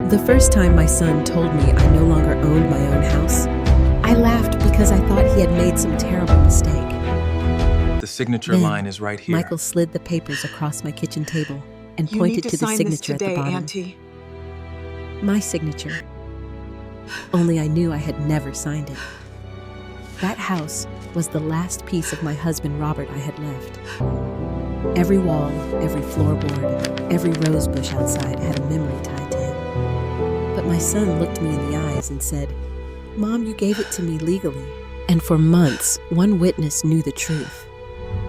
The first time my son told me I no longer owned my own house, I laughed because I thought he had made some terrible mistake. The signature Then, line is right here. Michael slid the papers across my kitchen table and You pointed need to to the sign this signature today, at the bottom. Auntie. My signature. Only I knew I had never signed it. That house was the last piece of my husband Robert I had left. Every wall, every floorboard, every rose bush outside had a memory tied to him. But my son looked me in the eyes and said, "Mom, you gave it to me legally." And for months, one witness knew the truth.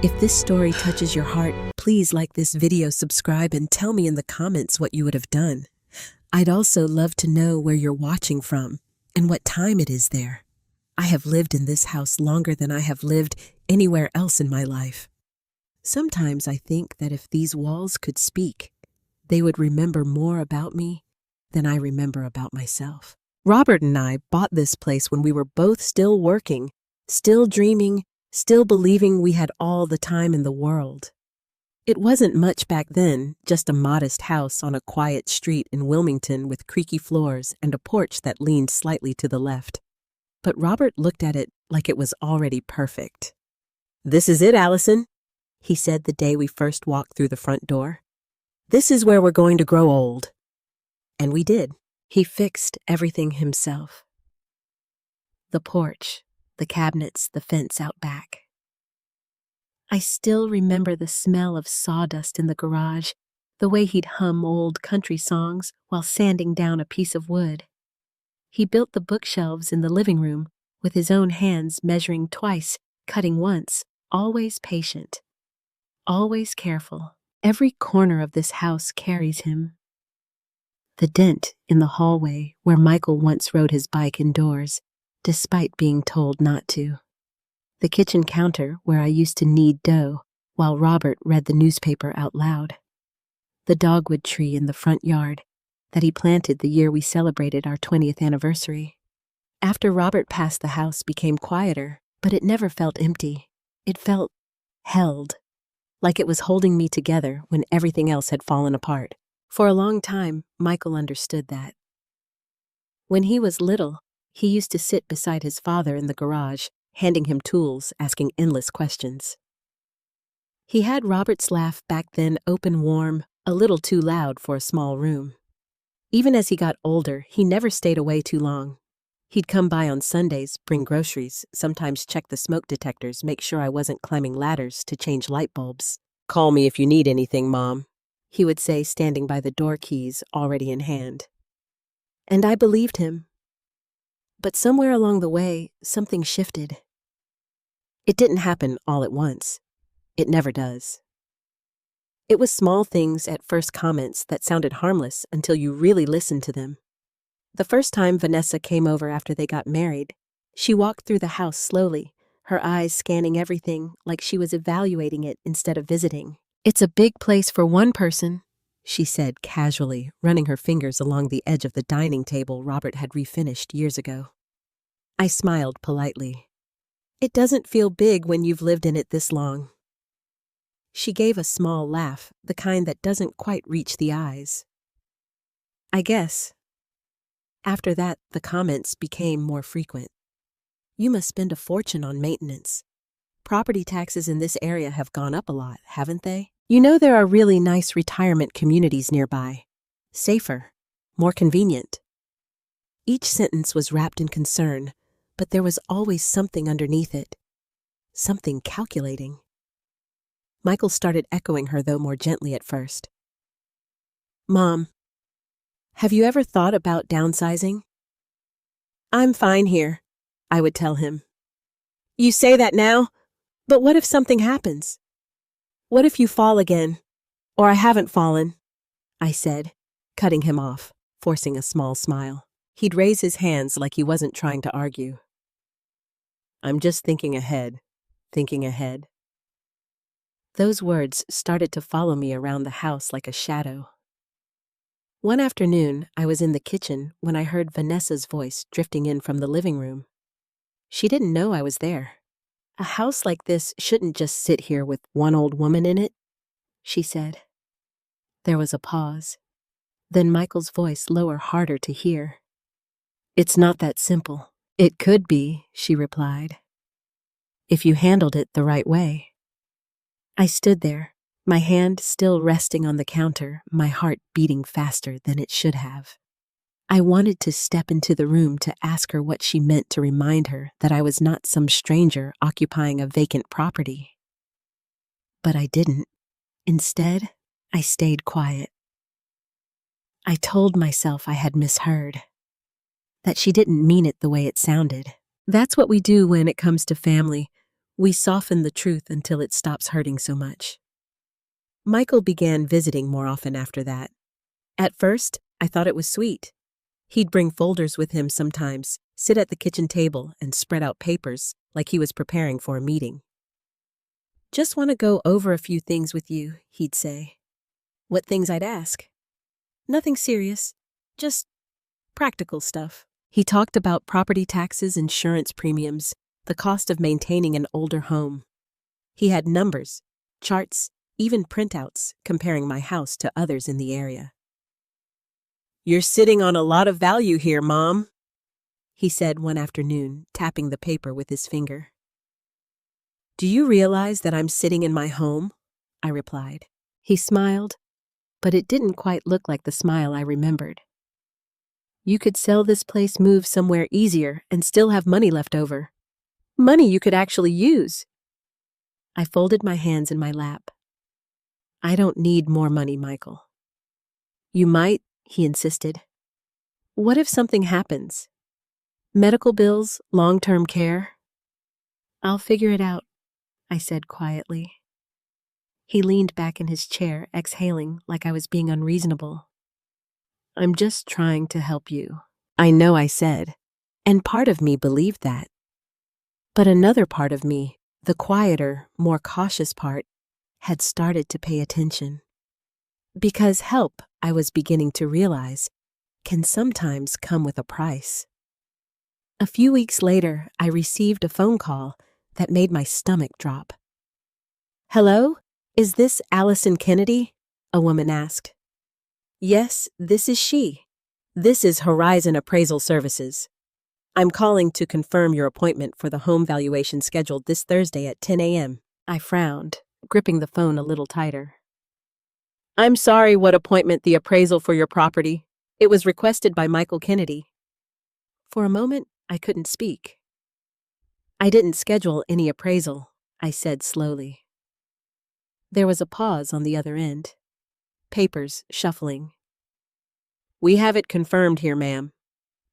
If this story touches your heart, please like this video, subscribe, and tell me in the comments what you would have done. I'd also love to know where you're watching from and what time it is there. I have lived in this house longer than I have lived anywhere else in my life. Sometimes I think that if these walls could speak, they would remember more about me than I remember about myself. Robert and I bought this place when we were both still working, still dreaming, still believing we had all the time in the world. It wasn't much back then, just a modest house on a quiet street in Wilmington with creaky floors and a porch that leaned slightly to the left. But Robert looked at it like it was already perfect. "This is it, Allison," he said the day we first walked through the front door. "This is where we're going to grow old." And we did. He fixed everything himself. The porch, the cabinets, the fence out back. I still remember the smell of sawdust in the garage, the way he'd hum old country songs while sanding down a piece of wood. He built the bookshelves in the living room with his own hands, measuring twice, cutting once, always patient, always careful. Every corner of this house carries him. The dent in the hallway where Michael once rode his bike indoors, despite being told not to. The kitchen counter where I used to knead dough while Robert read the newspaper out loud. The dogwood tree in the front yard that he planted the year we celebrated our 20th anniversary. After Robert passed, the house became quieter, but it never felt empty. It felt held, like it was holding me together when everything else had fallen apart. For a long time, Michael understood that. When he was little, he used to sit beside his father in the garage, handing him tools, asking endless questions. He had Robert's laugh back then, open, warm, a little too loud for a small room. Even as he got older, he never stayed away too long. He'd come by on Sundays, bring groceries, sometimes check the smoke detectors, make sure I wasn't climbing ladders to change light bulbs. "Call me if you need anything, Mom," he would say, standing by the door keys already in hand. And I believed him. But somewhere along the way, something shifted. It didn't happen all at once. It never does. It was small things at first, comments that sounded harmless until you really listened to them. The first time Vanessa came over after they got married, she walked through the house slowly, her eyes scanning everything like she was evaluating it instead of visiting. "It's a big place for one person," she said casually, running her fingers along the edge of the dining table Robert had refinished years ago. I smiled politely. "It doesn't feel big when you've lived in it this long." She gave a small laugh, the kind that doesn't quite reach the eyes. "I guess." After that, the comments became more frequent. "You must spend a fortune on maintenance. Property taxes in this area have gone up a lot, haven't they? You know there are really nice retirement communities nearby. Safer, more convenient." Each sentence was wrapped in concern, but there was always something underneath it. Something calculating. Michael started echoing her, though more gently at first. "Mom, have you ever thought about downsizing?" "I'm fine here," I would tell him. "You say that now, but what if something happens? What if you fall again? Or I haven't fallen?" I said, cutting him off, forcing a small smile. He'd raise his hands like he wasn't trying to argue. "I'm just thinking ahead, thinking ahead." Those words started to follow me around the house like a shadow. One afternoon, I was in the kitchen when I heard Vanessa's voice drifting in from the living room. She didn't know I was there. "A house like this shouldn't just sit here with one old woman in it," she said. There was a pause. Then Michael's voice lower, harder to hear. It's not that simple. It could be, she replied, if you handled it the right way. I stood there, my hand still resting on the counter, my heart beating faster than it should have. I wanted to step into the room to ask her what she meant to remind her that I was not some stranger occupying a vacant property. But I didn't. Instead, I stayed quiet. I told myself I had misheard, that she didn't mean it the way it sounded. That's what we do when it comes to family. We soften the truth until it stops hurting so much. Michael began visiting more often after that. At first, I thought it was sweet. He'd bring folders with him sometimes, sit at the kitchen table and spread out papers like he was preparing for a meeting. Just want to go over a few things with you, he'd say. What things I'd ask? Nothing serious, just practical stuff. He talked about property taxes, insurance premiums, the cost of maintaining an older home. He had numbers, charts, even printouts comparing my house to others in the area. You're sitting on a lot of value here, Mom, he said one afternoon, tapping the paper with his finger. Do you realize that I'm sitting in my home? I replied. He smiled, but it didn't quite look like the smile I remembered. You could sell this place, move somewhere easier, and still have money left over. Money you could actually use. I folded my hands in my lap. I don't need more money, Michael. You might, he insisted. What if something happens? Medical bills, long-term care? I'll figure it out, I said quietly. He leaned back in his chair, exhaling like I was being unreasonable. I'm just trying to help you. I know I said, and part of me believed that. But another part of me, the quieter, more cautious part, had started to pay attention. Because help, I was beginning to realize, can sometimes come with a price. A few weeks later, I received a phone call that made my stomach drop. Hello? Is this Allison Kennedy? A woman asked. Yes, this is she. This is Horizon Appraisal Services. I'm calling to confirm your appointment for the home valuation scheduled this Thursday at 10 a.m. I frowned, gripping the phone a little tighter. I'm sorry, what appointment? The appraisal for your property. It was requested by Michael Kennedy. For a moment, I couldn't speak. I didn't schedule any appraisal, I said slowly. There was a pause on the other end. Papers shuffling. We have it confirmed here, ma'am.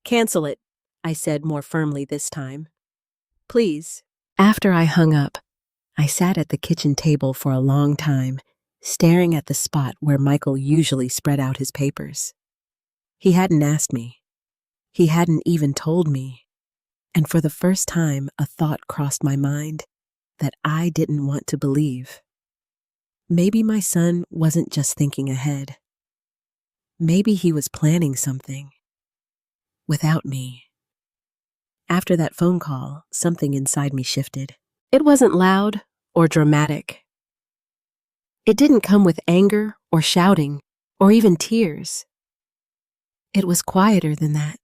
Cancel it, I said more firmly this time. Please. After I hung up, I sat at the kitchen table for a long time, staring at the spot where Michael usually spread out his papers. He hadn't asked me. He hadn't even told me. And for the first time, a thought crossed my mind that I didn't want to believe. Maybe my son wasn't just thinking ahead. Maybe he was planning something. Without me. After that phone call, something inside me shifted. It wasn't loud or dramatic. It didn't come with anger or shouting or even tears. It was quieter than that.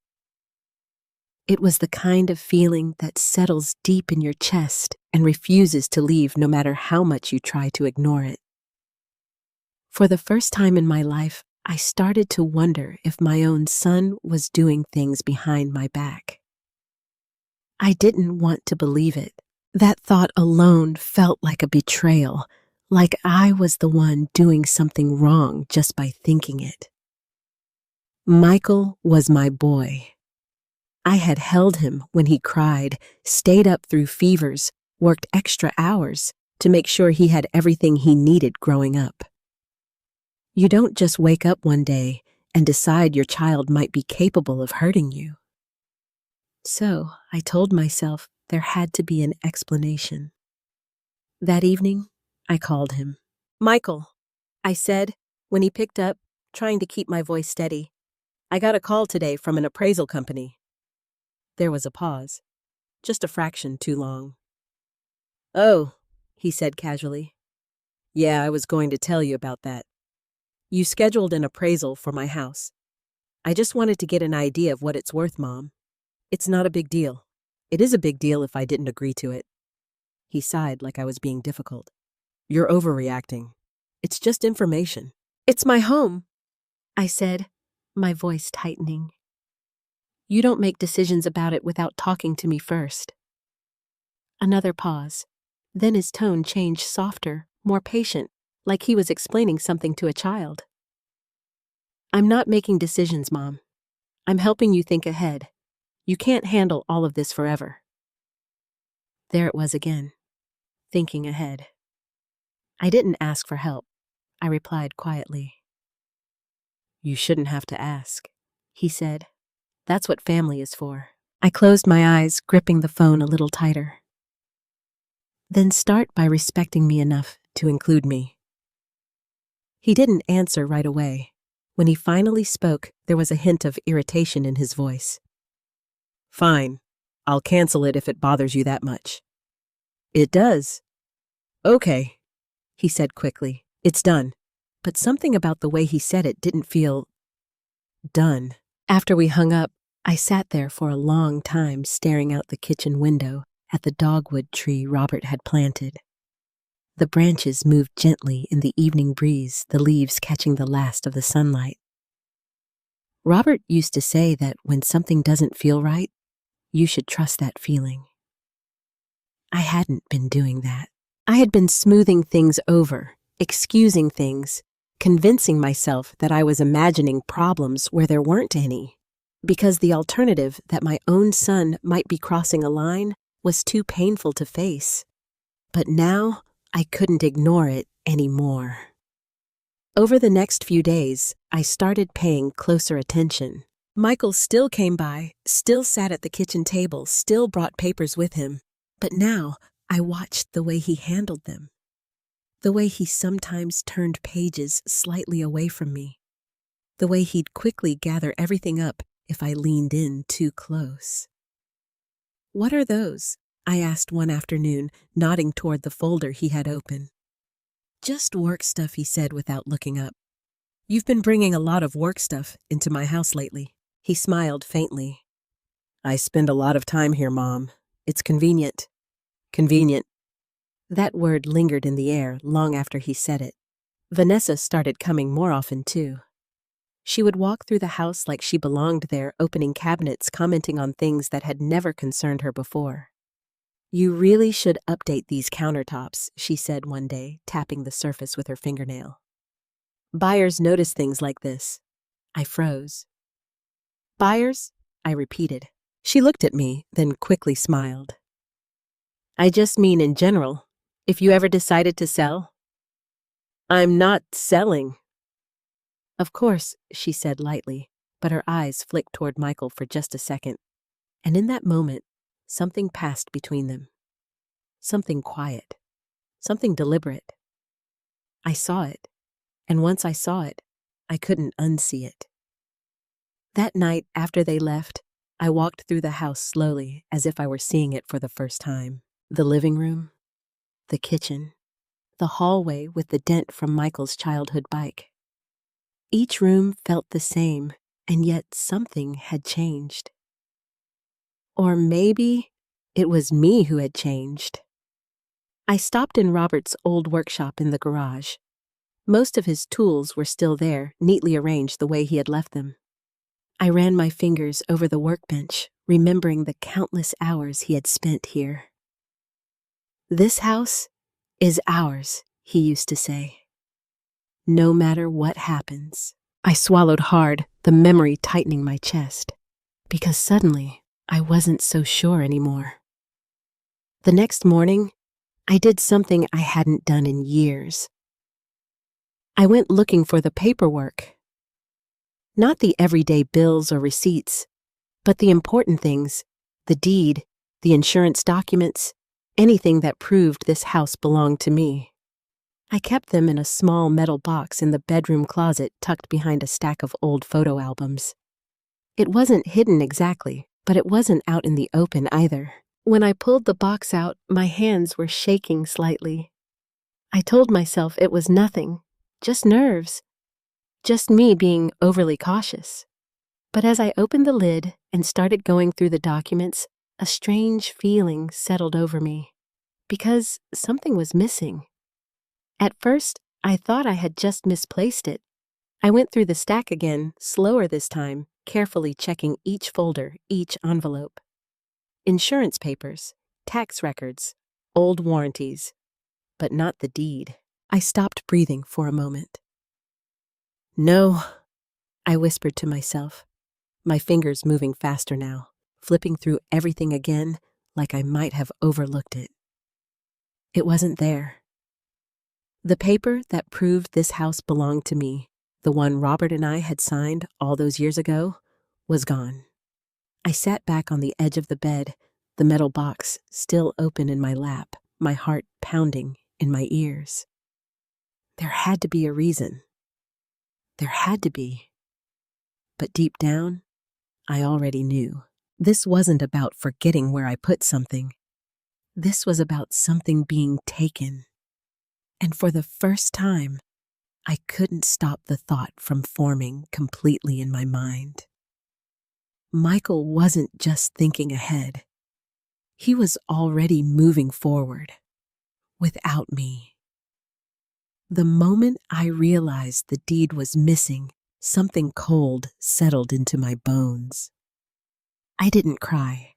It was the kind of feeling that settles deep in your chest and refuses to leave no matter how much you try to ignore it. For the first time in my life, I started to wonder if my own son was doing things behind my back. I didn't want to believe it. That thought alone felt like a betrayal, like I was the one doing something wrong just by thinking it. Michael was my boy. I had held him when he cried, stayed up through fevers, worked extra hours to make sure he had everything he needed growing up. You don't just wake up one day and decide your child might be capable of hurting you. So I told myself there had to be an explanation. That evening, I called him. Michael, I said, when he picked up, trying to keep my voice steady. I got a call today from an appraisal company. There was a pause, just a fraction too long. Oh, he said casually. Yeah, I was going to tell you about that. You scheduled an appraisal for my house. I just wanted to get an idea of what it's worth, Mom. It's not a big deal. It is a big deal if I didn't agree to it. He sighed like I was being difficult. You're overreacting. It's just information. It's my home, I said, my voice tightening. You don't make decisions about it without talking to me first. Another pause. Then his tone changed softer, more patient, like he was explaining something to a child. I'm not making decisions, Mom. I'm helping you think ahead. You can't handle all of this forever. There it was again, thinking ahead. I didn't ask for help, I replied quietly. You shouldn't have to ask, he said. That's what family is for. I closed my eyes, gripping the phone a little tighter. Then start by respecting me enough to include me. He didn't answer right away. When he finally spoke, there was a hint of irritation in his voice. Fine. I'll cancel it if it bothers you that much. It does. Okay, he said quickly. It's done. But something about the way he said it didn't feel done. After we hung up, I sat there for a long time staring out the kitchen window at the dogwood tree Robert had planted. The branches moved gently in the evening breeze, the leaves catching the last of the sunlight. Robert used to say that when something doesn't feel right, you should trust that feeling. I hadn't been doing that. I had been smoothing things over, excusing things, convincing myself that I was imagining problems where there weren't any, because the alternative that my own son might be crossing a line was too painful to face. But now, I couldn't ignore it anymore. Over the next few days, I started paying closer attention. Michael still came by, still sat at the kitchen table, still brought papers with him. But now, I watched the way he handled them. The way he sometimes turned pages slightly away from me. The way he'd quickly gather everything up if I leaned in too close. What are those? I asked one afternoon, nodding toward the folder he had open. Just work stuff, he said without looking up. You've been bringing a lot of work stuff into my house lately. He smiled faintly. I spend a lot of time here, Mom. It's convenient. Convenient. That word lingered in the air long after he said it. Vanessa started coming more often, too. She would walk through the house like she belonged there, opening cabinets, commenting on things that had never concerned her before. You really should update these countertops, she said one day, tapping the surface with her fingernail. Buyers notice things like this. I froze. Buyers? I repeated. She looked at me, then quickly smiled. I just mean in general, if you ever decided to sell. I'm not selling. Of course, she said lightly, but her eyes flicked toward Michael for just a second. And in that moment, something passed between them. Something quiet. Something deliberate. I saw it, and once I saw it, I couldn't unsee it. That night, after they left, I walked through the house slowly, as if I were seeing it for the first time. The living room, the kitchen, the hallway with the dent from Michael's childhood bike. Each room felt the same, and yet something had changed. Or maybe it was me who had changed. I stopped in Robert's old workshop in the garage. Most of his tools were still there, neatly arranged the way he had left them. I ran my fingers over the workbench, remembering the countless hours he had spent here. This house is ours, he used to say. No matter what happens. I swallowed hard, the memory tightening my chest, because suddenly I wasn't so sure anymore. The next morning, I did something I hadn't done in years. I went looking for the paperwork. Not the everyday bills or receipts, but the important things, the deed, the insurance documents, anything that proved this house belonged to me. I kept them in a small metal box in the bedroom closet tucked behind a stack of old photo albums. It wasn't hidden exactly, but it wasn't out in the open either. When I pulled the box out, my hands were shaking slightly. I told myself it was nothing, just nerves. just me being overly cautious. But as I opened the lid and started going through the documents, a strange feeling settled over me, because something was missing. At first, I thought I had just misplaced it. I went through the stack again, slower this time, carefully checking each folder, each envelope. Insurance papers, tax records, old warranties, but not the deed. I stopped breathing for a moment. No, I whispered to myself, my fingers moving faster now, flipping through everything again like I might have overlooked it. It wasn't there. The paper that proved this house belonged to me, the one Robert and I had signed all those years ago, was gone. I sat back on the edge of the bed, the metal box still open in my lap, my heart pounding in my ears. There had to be a reason. There had to be. But deep down, I already knew. This wasn't about forgetting where I put something. This was about something being taken. And for the first time, I couldn't stop the thought from forming completely in my mind. Michael wasn't just thinking ahead. He was already moving forward, without me. The moment I realized the deed was missing, something cold settled into my bones. I didn't cry.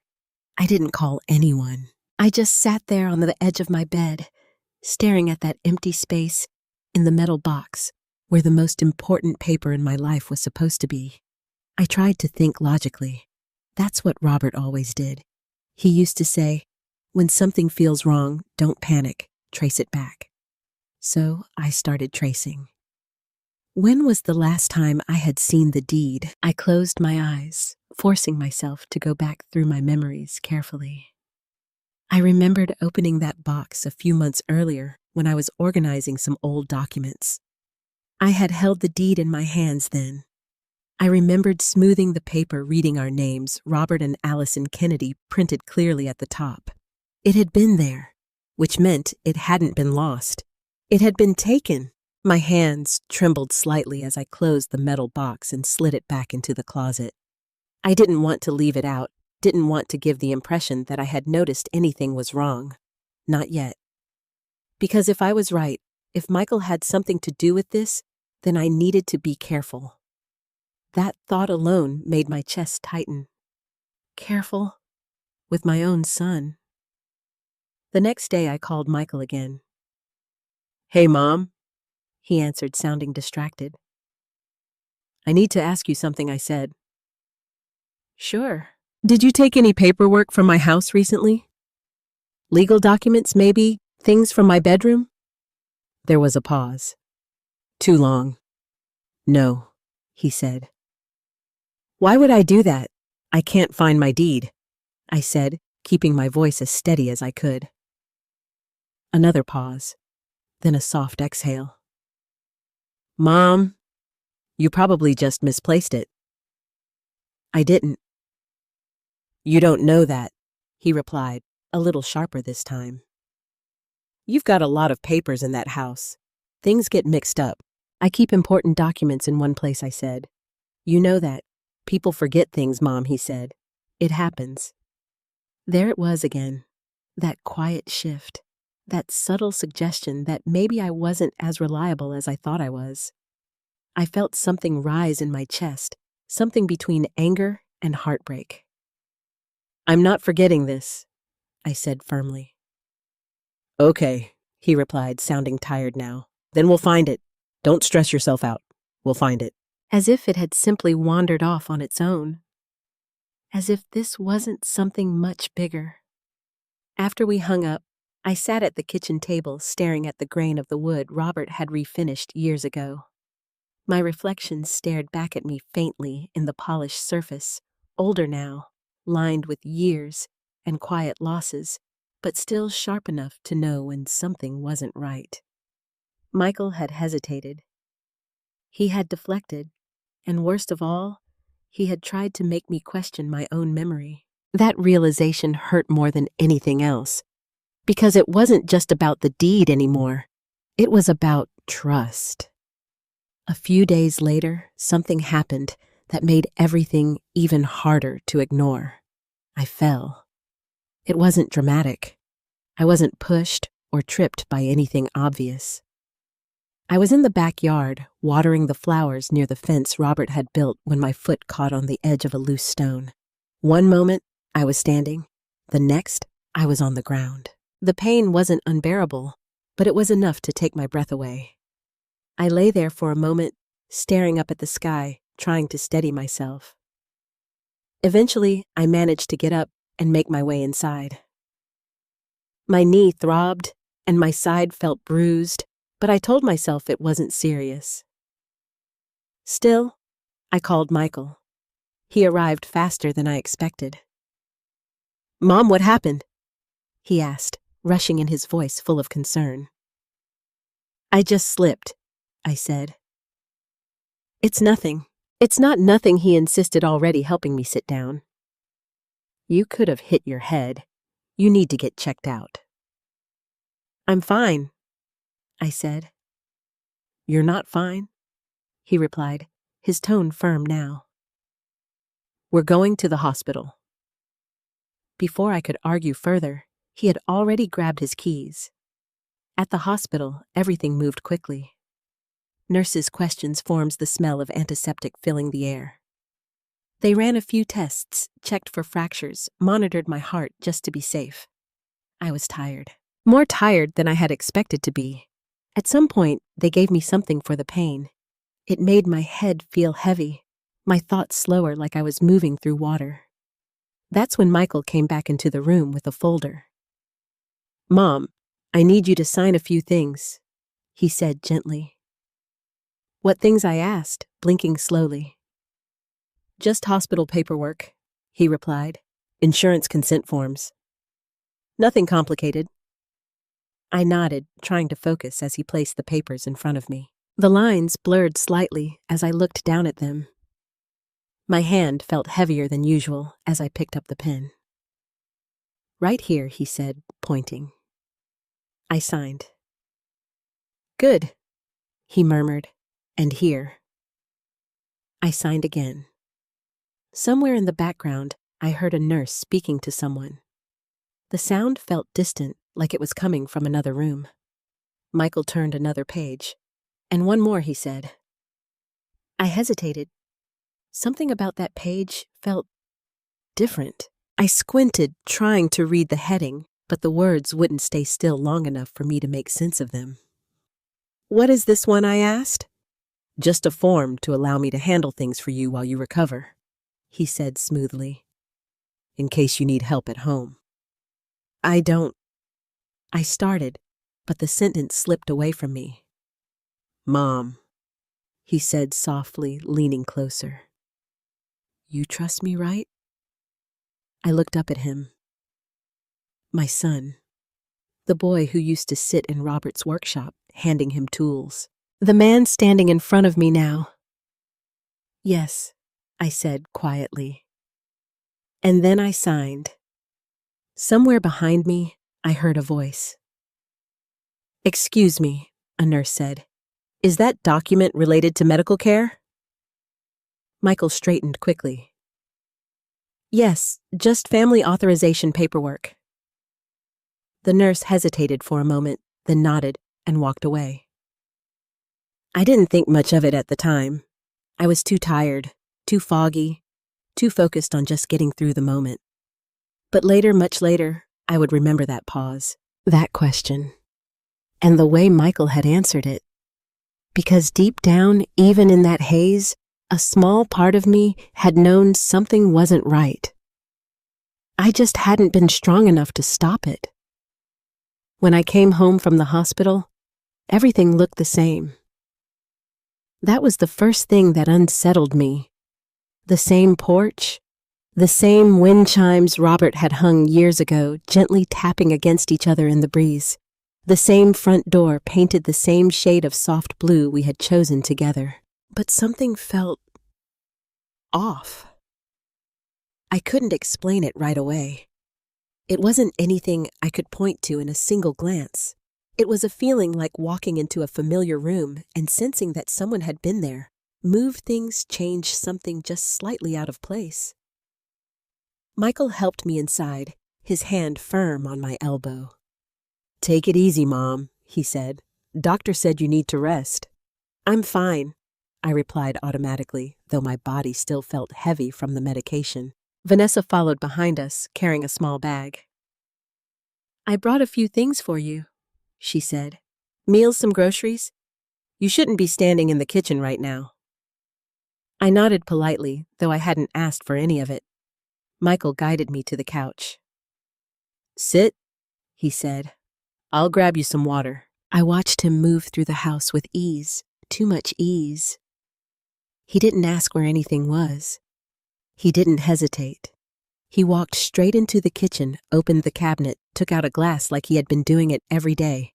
I didn't call anyone. I just sat there on the edge of my bed, staring at that empty space in the metal box where the most important paper in my life was supposed to be. I tried to think logically. That's what Robert always did. He used to say, when something feels wrong, don't panic, trace it back. So I started tracing. When was the last time I had seen the deed? I closed my eyes, forcing myself to go back through my memories carefully. I remembered opening that box a few months earlier when I was organizing some old documents. I had held the deed in my hands then. I remembered smoothing the paper, reading our names, Robert and Allison Kennedy, printed clearly at the top. It had been there, which meant it hadn't been lost. It had been taken. My hands trembled slightly as I closed the metal box and slid it back into the closet. I didn't want to leave it out, didn't want to give the impression that I had noticed anything was wrong. Not yet. Because if I was right, if Michael had something to do with this, then I needed to be careful. That thought alone made my chest tighten. Careful? With my own son. The next day I called Michael again. "Hey, Mom," he answered, sounding distracted. "I need to ask you something," I said. "Sure. Did you take any paperwork from my house recently? Legal documents, maybe? Things from my bedroom?" There was a pause. Too long. "No," he said. "Why would I do that? I can't find my deed," I said, keeping my voice as steady as I could. Another pause, then a soft exhale. "Mom, you probably just misplaced it." "I didn't." "You don't know that," he replied, a little sharper this time. "You've got a lot of papers in that house. Things get mixed up. I keep important documents in one place," I said. "You know that. People forget things, Mom," he said. "It happens." There it was again, that quiet shift, that subtle suggestion that maybe I wasn't as reliable as I thought I was. I felt something rise in my chest, something between anger and heartbreak. "I'm not forgetting this," I said firmly. "Okay," he replied, sounding tired now. "Then we'll find it. Don't stress yourself out. We'll find it." As if it had simply wandered off on its own. As if this wasn't something much bigger. After we hung up, I sat at the kitchen table staring at the grain of the wood Robert had refinished years ago. My reflection stared back at me faintly in the polished surface, older now, lined with years and quiet losses, but still sharp enough to know when something wasn't right. Michael had hesitated. He had deflected, and worst of all, he had tried to make me question my own memory. That realization hurt more than anything else, because it wasn't just about the deed anymore. It was about trust. A few days later, something happened that made everything even harder to ignore. I fell. It wasn't dramatic. I wasn't pushed or tripped by anything obvious. I was in the backyard, watering the flowers near the fence Robert had built when my foot caught on the edge of a loose stone. One moment, I was standing. The next, I was on the ground. The pain wasn't unbearable, but it was enough to take my breath away. I lay there for a moment, staring up at the sky, trying to steady myself. Eventually, I managed to get up and make my way inside. My knee throbbed, and my side felt bruised, but I told myself it wasn't serious. Still, I called Michael. He arrived faster than I expected. "Mom, what happened?" he asked, rushing in his voice full of concern. "I just slipped," I said. "It's nothing." "It's not nothing," he insisted, already helping me sit down. "You could have hit your head. You need to get checked out." "I'm fine," I said. "You're not fine," he replied, his tone firm now. "We're going to the hospital." Before I could argue further, he had already grabbed his keys. At the hospital, everything moved quickly. Nurses' questions formed the smell of antiseptic filling the air. They ran a few tests, checked for fractures, monitored my heart just to be safe. I was tired. More tired than I had expected to be. At some point, they gave me something for the pain. It made my head feel heavy, my thoughts slower, like I was moving through water. That's when Michael came back into the room with a folder. "Mom, I need you to sign a few things," he said gently. "What things?" I asked, blinking slowly. "Just hospital paperwork," he replied. "Insurance consent forms. Nothing complicated." I nodded, trying to focus as he placed the papers in front of me. The lines blurred slightly as I looked down at them. My hand felt heavier than usual as I picked up the pen. "Right here," he said, pointing. I signed. "Good," he murmured, "and here." I signed again. Somewhere in the background, I heard a nurse speaking to someone. The sound felt distant, like it was coming from another room. Michael turned another page. "And one more," he said. I hesitated. Something about that page felt different. I squinted, trying to read the heading, but the words wouldn't stay still long enough for me to make sense of them. "What is this one?" I asked. "Just a form to allow me to handle things for you while you recover," he said smoothly. "In case you need help at home." "I don't..." I started, but the sentence slipped away from me. "Mom," he said softly, leaning closer. "You trust me, right?" I looked up at him. My son. The boy who used to sit in Robert's workshop, handing him tools. The man standing in front of me now. "Yes," I said quietly. And then I signed. Somewhere behind me, I heard a voice. "Excuse me," a nurse said. "Is that document related to medical care?" Michael straightened quickly. "Yes, just family authorization paperwork." The nurse hesitated for a moment, then nodded and walked away. I didn't think much of it at the time. I was too tired, too foggy, too focused on just getting through the moment. But later, much later, I would remember that pause, that question, and the way Michael had answered it. Because deep down, even in that haze, a small part of me had known something wasn't right. I just hadn't been strong enough to stop it. When I came home from the hospital, everything looked the same. That was the first thing that unsettled me. The same porch, the same wind chimes Robert had hung years ago, gently tapping against each other in the breeze. The same front door painted the same shade of soft blue we had chosen together. But something felt off. I couldn't explain it right away. It wasn't anything I could point to in a single glance. It was a feeling like walking into a familiar room and sensing that someone had been there, move things, change something just slightly out of place. Michael helped me inside, his hand firm on my elbow. "Take it easy, Mom," he said. "Doctor said you need to rest." "I'm fine," I replied automatically, though my body still felt heavy from the medication. Vanessa followed behind us, carrying a small bag. "I brought a few things for you," she said. "Meals, some groceries? You shouldn't be standing in the kitchen right now." I nodded politely, though I hadn't asked for any of it. Michael guided me to the couch. "Sit," he said. "I'll grab you some water." I watched him move through the house with ease, too much ease. He didn't ask where anything was. He didn't hesitate. He walked straight into the kitchen, opened the cabinet, took out a glass like he had been doing it every day.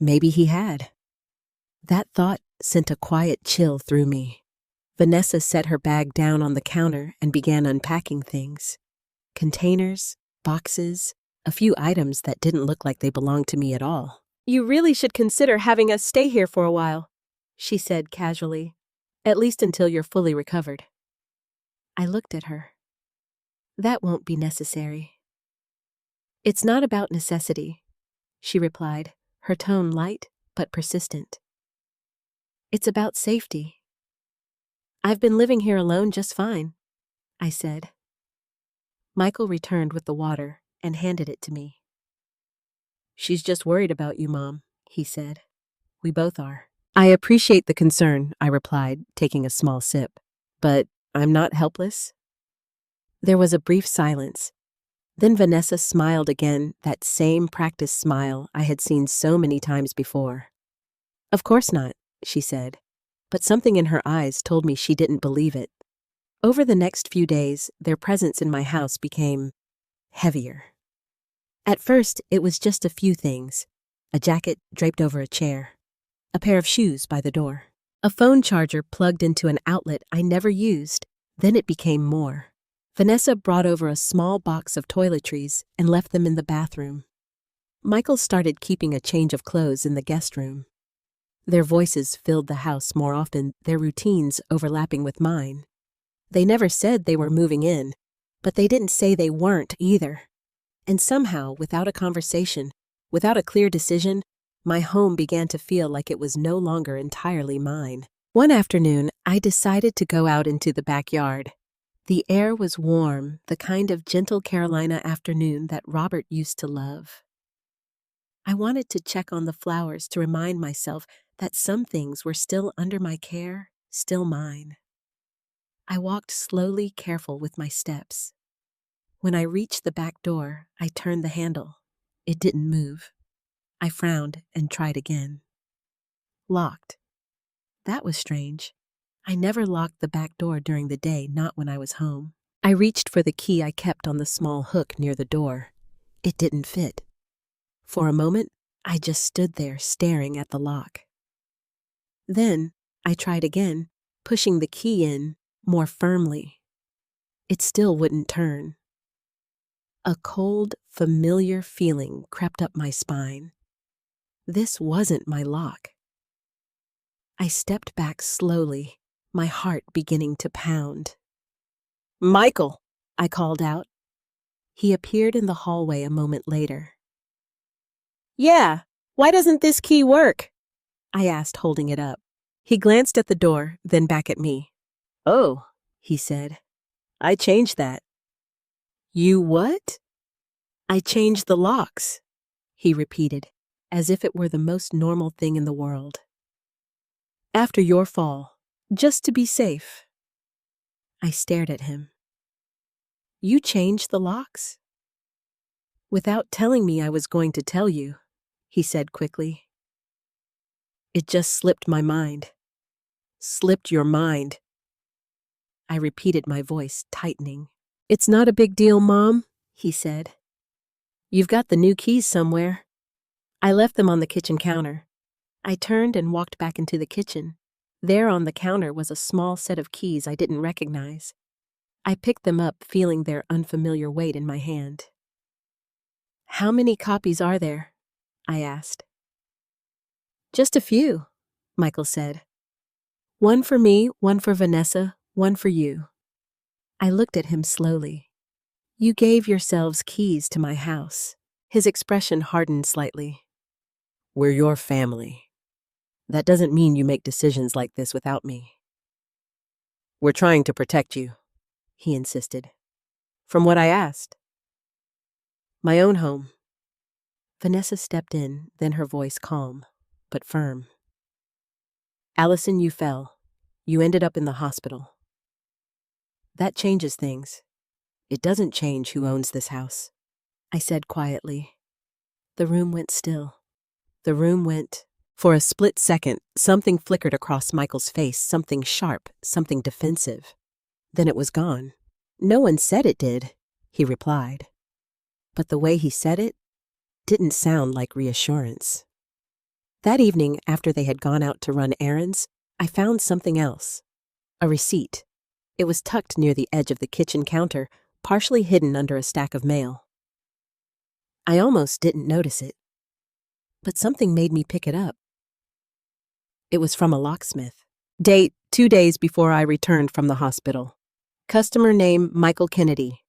Maybe he had. That thought sent a quiet chill through me. Vanessa set her bag down on the counter and began unpacking things. Containers, boxes, a few items that didn't look like they belonged to me at all. "You really should consider having us stay here for a while," she said casually. "At least until you're fully recovered." I looked at her. "That won't be necessary." "It's not about necessity," she replied, her tone light but persistent. "It's about safety." "I've been living here alone just fine," I said. Michael returned with the water and handed it to me. "She's just worried about you, Mom," he said. "We both are." "I appreciate the concern," I replied, taking a small sip. "But I'm not helpless." There was a brief silence. Then Vanessa smiled again, that same practiced smile I had seen so many times before. "Of course not," she said, but something in her eyes told me she didn't believe it. Over the next few days, their presence in my house became heavier. At first, it was just a few things: a jacket draped over a chair, a pair of shoes by the door, a phone charger plugged into an outlet I never used. Then it became more. Vanessa brought over a small box of toiletries and left them in the bathroom. Michael started keeping a change of clothes in the guest room. Their voices filled the house more often, their routines overlapping with mine. They never said they were moving in, but they didn't say they weren't either. And somehow, without a conversation, without a clear decision, my home began to feel like it was no longer entirely mine. One afternoon, I decided to go out into the backyard. The air was warm, the kind of gentle Carolina afternoon that Robert used to love. I wanted to check on the flowers to remind myself that some things were still under my care, still mine. I walked slowly, careful with my steps. When I reached the back door, I turned the handle. It didn't move. I frowned and tried again. Locked. That was strange. I never locked the back door during the day, not when I was home. I reached for the key I kept on the small hook near the door. It didn't fit. For a moment, I just stood there staring at the lock. Then, I tried again, pushing the key in more firmly. It still wouldn't turn. A cold, familiar feeling crept up my spine. This wasn't my lock. I stepped back slowly, my heart beginning to pound. "Michael!" I called out. He appeared in the hallway a moment later. "Yeah, why doesn't this key work?" I asked, holding it up. He glanced at the door, then back at me. "Oh," he said, "I changed that." "You what?" "I changed the locks," he repeated, as if it were the most normal thing in the world. "After your fall, just to be safe." I stared at him. "You changed the locks?" "Without telling me I was going to tell you," he said quickly. "It just slipped my mind." "Slipped your mind?" I repeated, my voice tightening. "It's not a big deal, Mom," he said. "You've got the new keys somewhere." I left them on the kitchen counter. I turned and walked back into the kitchen. There on the counter was a small set of keys I didn't recognize. I picked them up, feeling their unfamiliar weight in my hand. "How many copies are there?" I asked. Just a few, Michael said. One for me, one for Vanessa, one for you. I looked at him slowly. You gave yourselves keys to my house. His expression hardened slightly. We're your family. That doesn't mean you make decisions like this without me. We're trying to protect you, he insisted. From what I asked. My own home. Vanessa stepped in, then her voice calm, but firm. Allison, you fell. You ended up in the hospital. That changes things. It doesn't change who owns this house, I said quietly. The room went still. For a split second, something flickered across Michael's face, something sharp, something defensive. Then it was gone. No one said it did, he replied. But the way he said it didn't sound like reassurance. That evening, after they had gone out to run errands, I found something else. A receipt. It was tucked near the edge of the kitchen counter, partially hidden under a stack of mail. I almost didn't notice it, but something made me pick it up. It was from a locksmith. Date, 2 days before I returned from the hospital. Customer name, Michael Kennedy.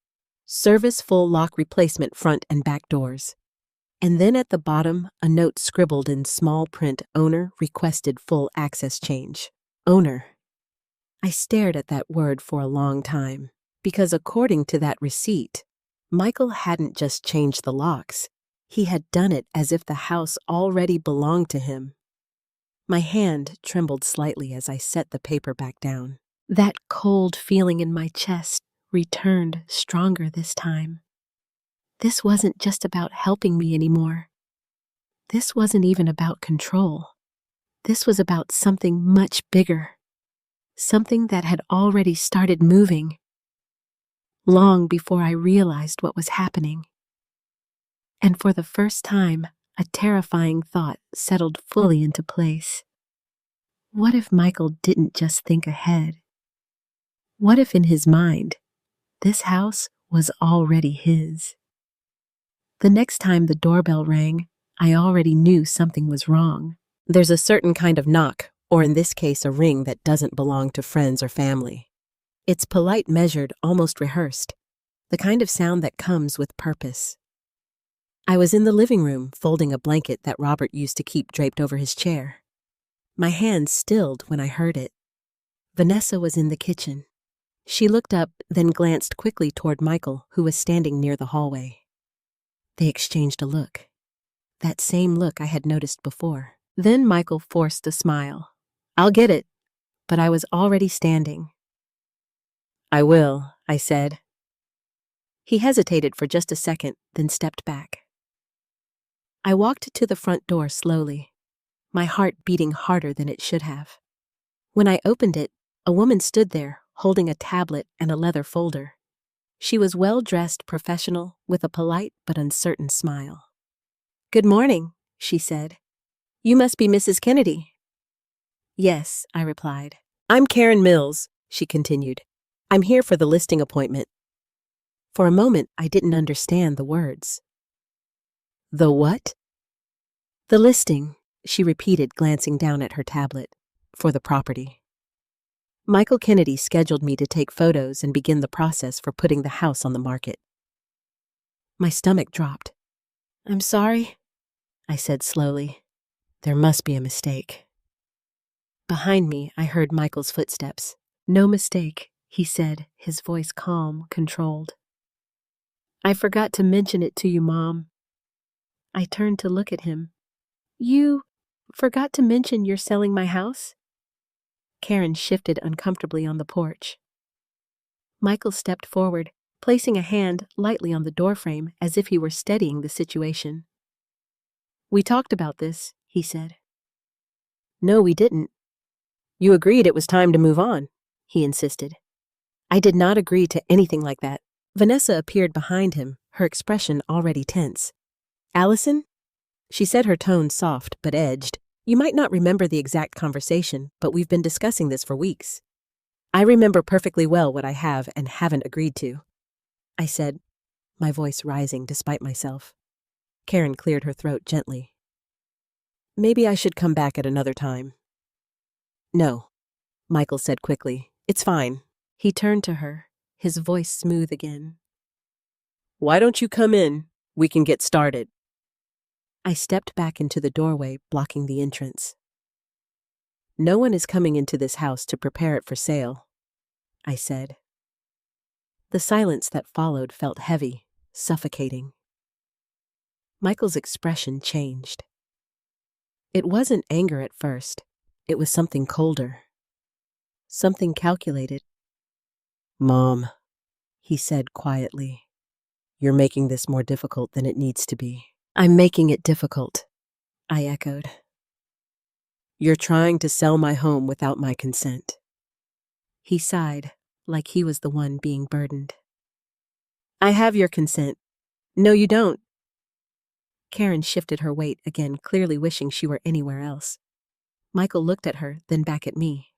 Service full lock replacement front and back doors. And then at the bottom, a note scribbled in small print, owner requested full access change. Owner. I stared at that word for a long time, because according to that receipt, Michael hadn't just changed the locks. He had done it as if the house already belonged to him. My hand trembled slightly as I set the paper back down. That cold feeling in my chest returned stronger this time. This wasn't just about helping me anymore. This wasn't even about control. This was about something much bigger. Something that had already started moving, long before I realized what was happening. And for the first time, a terrifying thought settled fully into place. What if Michael didn't just think ahead? What if in his mind, this house was already his? The next time the doorbell rang, I already knew something was wrong. There's a certain kind of knock, or in this case a ring that doesn't belong to friends or family. It's polite, measured, almost rehearsed, the kind of sound that comes with purpose. I was in the living room, folding a blanket that Robert used to keep draped over his chair. My hand stilled when I heard it. Vanessa was in the kitchen. She looked up, then glanced quickly toward Michael, who was standing near the hallway. They exchanged a look. That same look I had noticed before. Then Michael forced a smile. I'll get it, but I was already standing. I will, I said. He hesitated for just a second, then stepped back. I walked to the front door slowly, my heart beating harder than it should have. When I opened it, a woman stood there, holding a tablet and a leather folder. She was well-dressed, professional, with a polite but uncertain smile. Good morning, she said. You must be Mrs. Kennedy. Yes, I replied. I'm Karen Mills, she continued. I'm here for the listing appointment. For a moment, I didn't understand the words. The what? The listing, she repeated, glancing down at her tablet, for the property. Michael Kennedy scheduled me to take photos and begin the process for putting the house on the market. My stomach dropped. I'm sorry, I said slowly. There must be a mistake. Behind me, I heard Michael's footsteps. No mistake, he said, his voice calm, controlled. I forgot to mention it to you, Mom. I turned to look at him. You forgot to mention you're selling my house? Karen shifted uncomfortably on the porch. Michael stepped forward, placing a hand lightly on the doorframe as if he were steadying the situation. We talked about this, he said. No, we didn't. You agreed it was time to move on, he insisted. I did not agree to anything like that. Vanessa appeared behind him, her expression already tense. Allison? She said, her tone soft but edged. You might not remember the exact conversation, but we've been discussing this for weeks. I remember perfectly well what I have and haven't agreed to, I said, my voice rising despite myself. Karen cleared her throat gently. Maybe I should come back at another time. No, Michael said quickly. It's fine. He turned to her, his voice smooth again. Why don't you come in? We can get started. I stepped back into the doorway, blocking the entrance. No one is coming into this house to prepare it for sale, I said. The silence that followed felt heavy, suffocating. Michael's expression changed. It wasn't anger at first. It was something colder. Something calculated. Mom, he said quietly, you're making this more difficult than it needs to be. I'm making it difficult, I echoed. You're trying to sell my home without my consent. He sighed, like he was the one being burdened. I have your consent. No, you don't. Karen shifted her weight again, clearly wishing she were anywhere else. Michael looked at her, then back at me.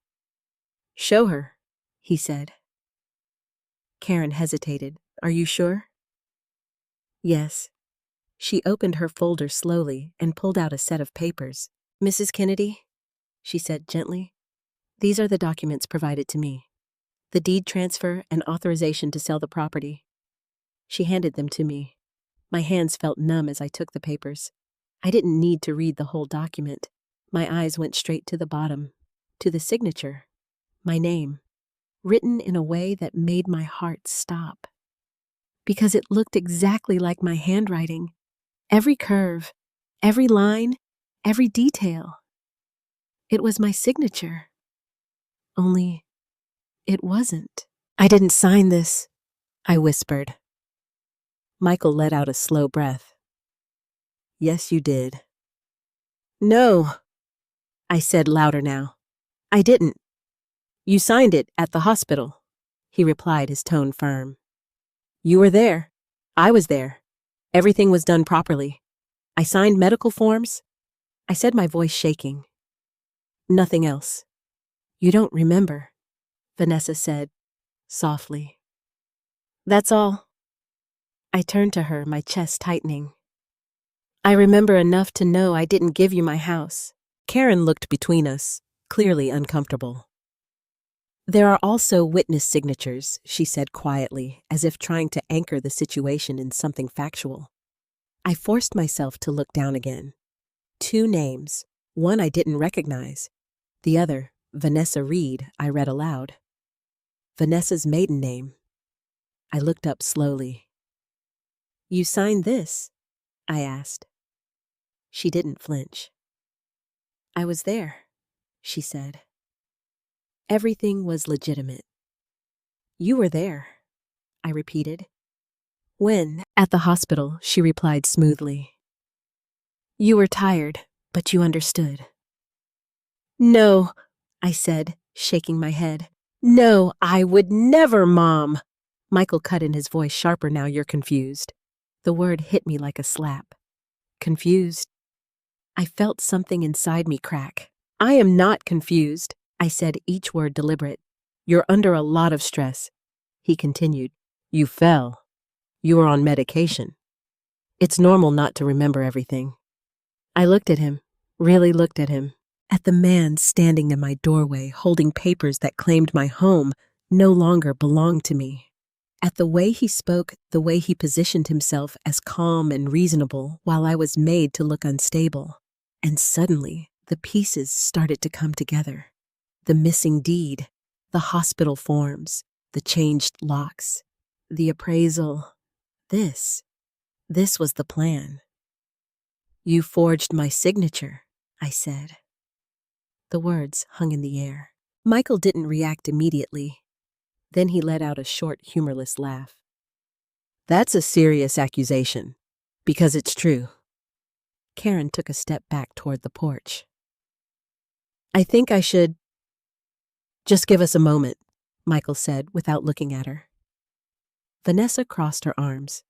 Show her, he said. Karen hesitated. Are you sure? Yes. She opened her folder slowly and pulled out a set of papers. Mrs. Kennedy, she said gently, these are the documents provided to me. The deed transfer and authorization to sell the property. She handed them to me. My hands felt numb as I took the papers. I didn't need to read the whole document. My eyes went straight to the bottom, to the signature, my name, written in a way that made my heart stop. Because it looked exactly like my handwriting. Every curve, every line, every detail. It was my signature. Only, it wasn't. I didn't sign this, I whispered. Michael let out a slow breath. Yes, you did. No, I said louder now. I didn't. You signed it at the hospital, he replied, his tone firm. You were there. I was there. Everything was done properly. I signed medical forms. I said, my voice shaking. Nothing else. You don't remember, Vanessa said, softly. That's all. I turned to her, my chest tightening. I remember enough to know I didn't give you my house. Karen looked between us, clearly uncomfortable. There are also witness signatures, she said quietly, as if trying to anchor the situation in something factual. I forced myself to look down again. 2 names, one I didn't recognize. The other, Vanessa Reed, I read aloud. Vanessa's maiden name. I looked up slowly. You signed this? I asked. She didn't flinch. I was there, she said. Everything was legitimate. You were there, I repeated. When? At the hospital, she replied smoothly. You were tired, but you understood. No, I said, shaking my head. No, I would never, Mom. Michael cut in, his voice sharper now. You're confused. The word hit me like a slap. Confused? I felt something inside me crack. I am not confused, I said, each word deliberate. You're under a lot of stress. He continued. You fell. You were on medication. It's normal not to remember everything. I looked at him, really looked at him, at the man standing in my doorway holding papers that claimed my home no longer belonged to me. At the way he spoke, the way he positioned himself as calm and reasonable while I was made to look unstable. And suddenly, the pieces started to come together. The missing deed, the hospital forms, the changed locks, the appraisal. This was the plan. You forged my signature, I said. The words hung in the air. Michael didn't react immediately. Then he let out a short, humorless laugh. That's a serious accusation, because it's true. Karen took a step back toward the porch. I think I should... Just give us a moment, Michael said without looking at her. Vanessa crossed her arms.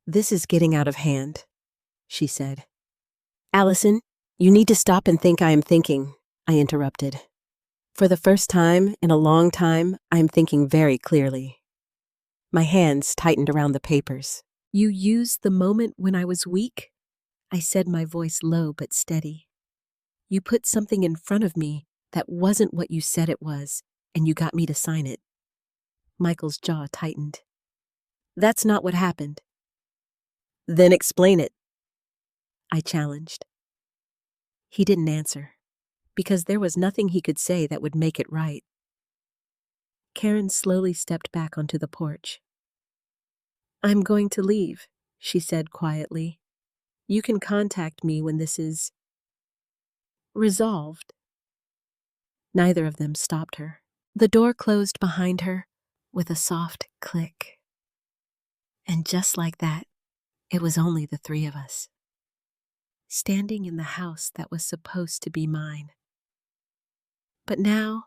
This is getting out of hand, she said. Allison, you need to stop and think I am thinking, I interrupted. For the first time in a long time, I am thinking very clearly. My hands tightened around the papers. You used the moment when I was weak? I said, my voice low but steady. You put something in front of me that wasn't what you said it was, and you got me to sign it. Michael's jaw tightened. That's not what happened. Then explain it, I challenged. He didn't answer, because there was nothing he could say that would make it right. Karen slowly stepped back onto the porch. I'm going to leave, she said quietly. You can contact me when this is resolved. Neither of them stopped her. The door closed behind her with a soft click. And just like that, it was only the three of us, standing in the house that was supposed to be mine. But now,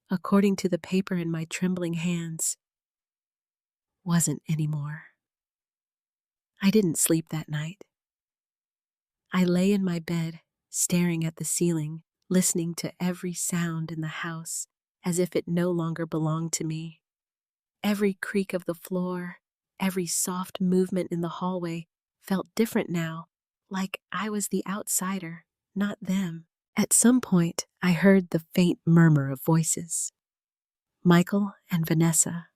according to the paper in my trembling hands, wasn't anymore. I didn't sleep that night. I lay in my bed, staring at the ceiling, listening to every sound in the house as if it no longer belonged to me. Every creak of the floor, every soft movement in the hallway felt different now, like I was the outsider, not them. At some point, I heard the faint murmur of voices. Michael and Vanessa.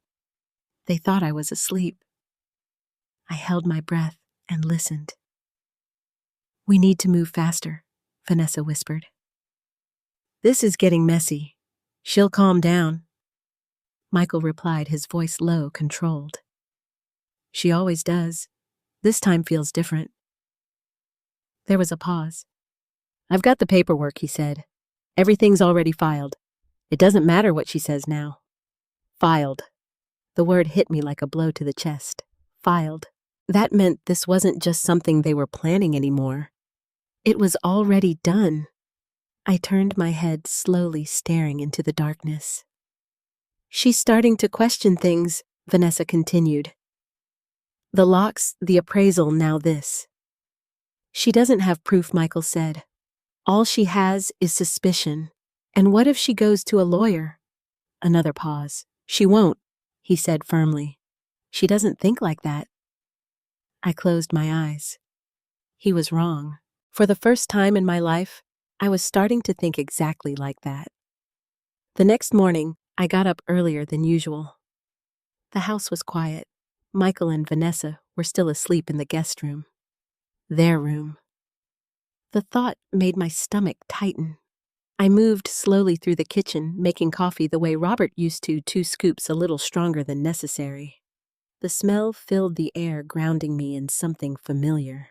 They thought I was asleep. I held my breath and listened. We need to move faster, Vanessa whispered. This is getting messy. She'll calm down. Michael replied, his voice low, controlled. She always does. This time feels different. There was a pause. I've got the paperwork, he said. Everything's already filed. It doesn't matter what she says now. Filed. The word hit me like a blow to the chest. Filed. That meant this wasn't just something they were planning anymore. It was already done. I turned my head slowly, staring into the darkness. She's starting to question things, Vanessa continued. The locks, the appraisal, now this. She doesn't have proof, Michael said. All she has is suspicion. And what if she goes to a lawyer? Another pause. She won't, he said firmly. She doesn't think like that. I closed my eyes. He was wrong. For the first time in my life, I was starting to think exactly like that. The next morning, I got up earlier than usual. The house was quiet. Michael and Vanessa were still asleep in the guest room. Their room. The thought made my stomach tighten. I moved slowly through the kitchen, making coffee the way Robert used to, 2 scoops a little stronger than necessary. The smell filled the air, grounding me in something familiar.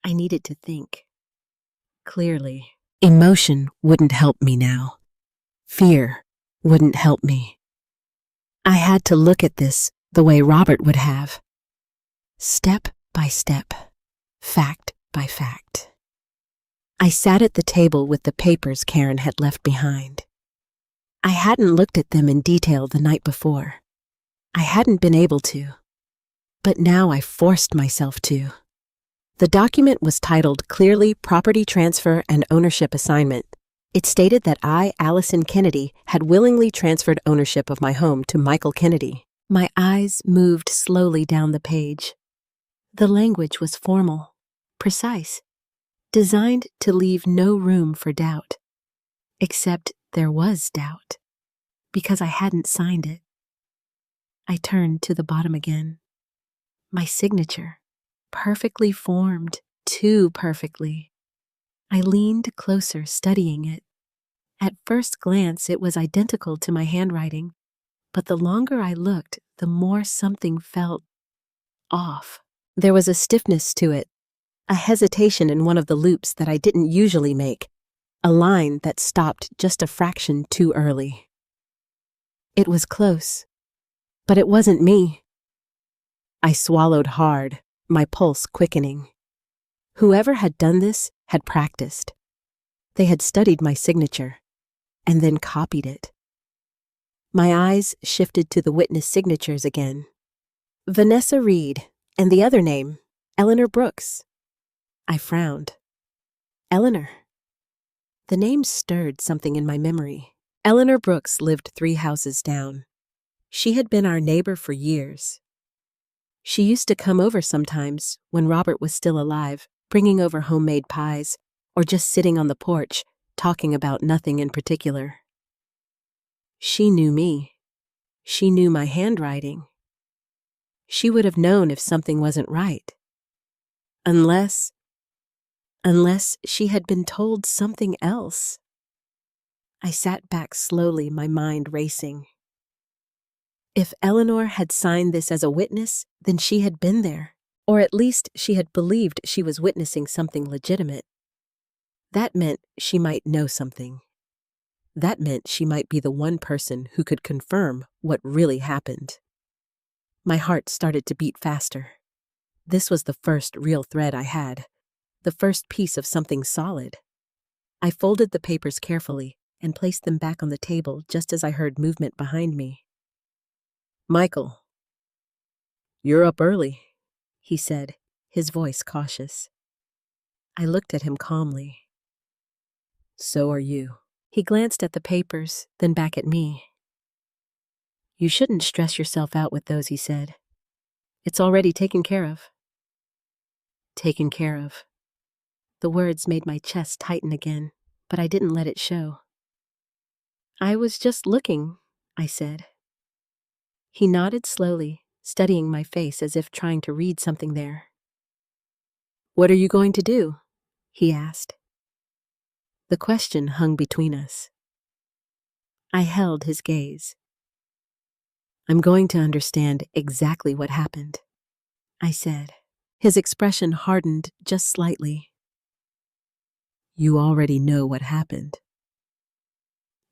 I needed to think. Clearly, emotion wouldn't help me now. Fear wouldn't help me. I had to look at this the way Robert would have. Step by step, fact by fact. I sat at the table with the papers Karen had left behind. I hadn't looked at them in detail the night before. I hadn't been able to. But now I forced myself to. The document was titled clearly Property Transfer and Ownership Assignment. It stated that I, Allison Kennedy, had willingly transferred ownership of my home to Michael Kennedy. My eyes moved slowly down the page. The language was formal, precise, designed to leave no room for doubt. Except there was doubt, because I hadn't signed it. I turned to the bottom again. My signature, perfectly formed, too perfectly. I leaned closer, studying it. At first glance, it was identical to my handwriting, but the longer I looked, the more something felt off. There was a stiffness to it, a hesitation in one of the loops that I didn't usually make, a line that stopped just a fraction too early. It was close, but it wasn't me. I swallowed hard, my pulse quickening. Whoever had done this had practiced. They had studied my signature, and then copied it. My eyes shifted to the witness signatures again. Vanessa Reed, and the other name, Eleanor Brooks. I frowned. Eleanor. The name stirred something in my memory. Eleanor Brooks lived 3 houses down. She had been our neighbor for years. She used to come over sometimes when Robert was still alive, bringing over homemade pies, or just sitting on the porch, talking about nothing in particular. She knew me. She knew my handwriting. She would have known if something wasn't right. Unless she had been told something else. I sat back slowly, my mind racing. If Eleanor had signed this as a witness, then she had been there, or at least she had believed she was witnessing something legitimate. That meant she might know something. That meant she might be the one person who could confirm what really happened. My heart started to beat faster. This was the first real thread I had, the first piece of something solid. I folded the papers carefully and placed them back on the table just as I heard movement behind me. "Michael, you're up early," he said, his voice cautious. I looked at him calmly. "So are you." He glanced at the papers, then back at me. "You shouldn't stress yourself out with those," he said. "It's already taken care of." Taken care of. The words made my chest tighten again, but I didn't let it show. "I was just looking," I said. He nodded slowly, studying my face as if trying to read something there. "What are you going to do?" he asked. The question hung between us. I held his gaze. "I'm going to understand exactly what happened," I said. His expression hardened just slightly. "You already know what happened."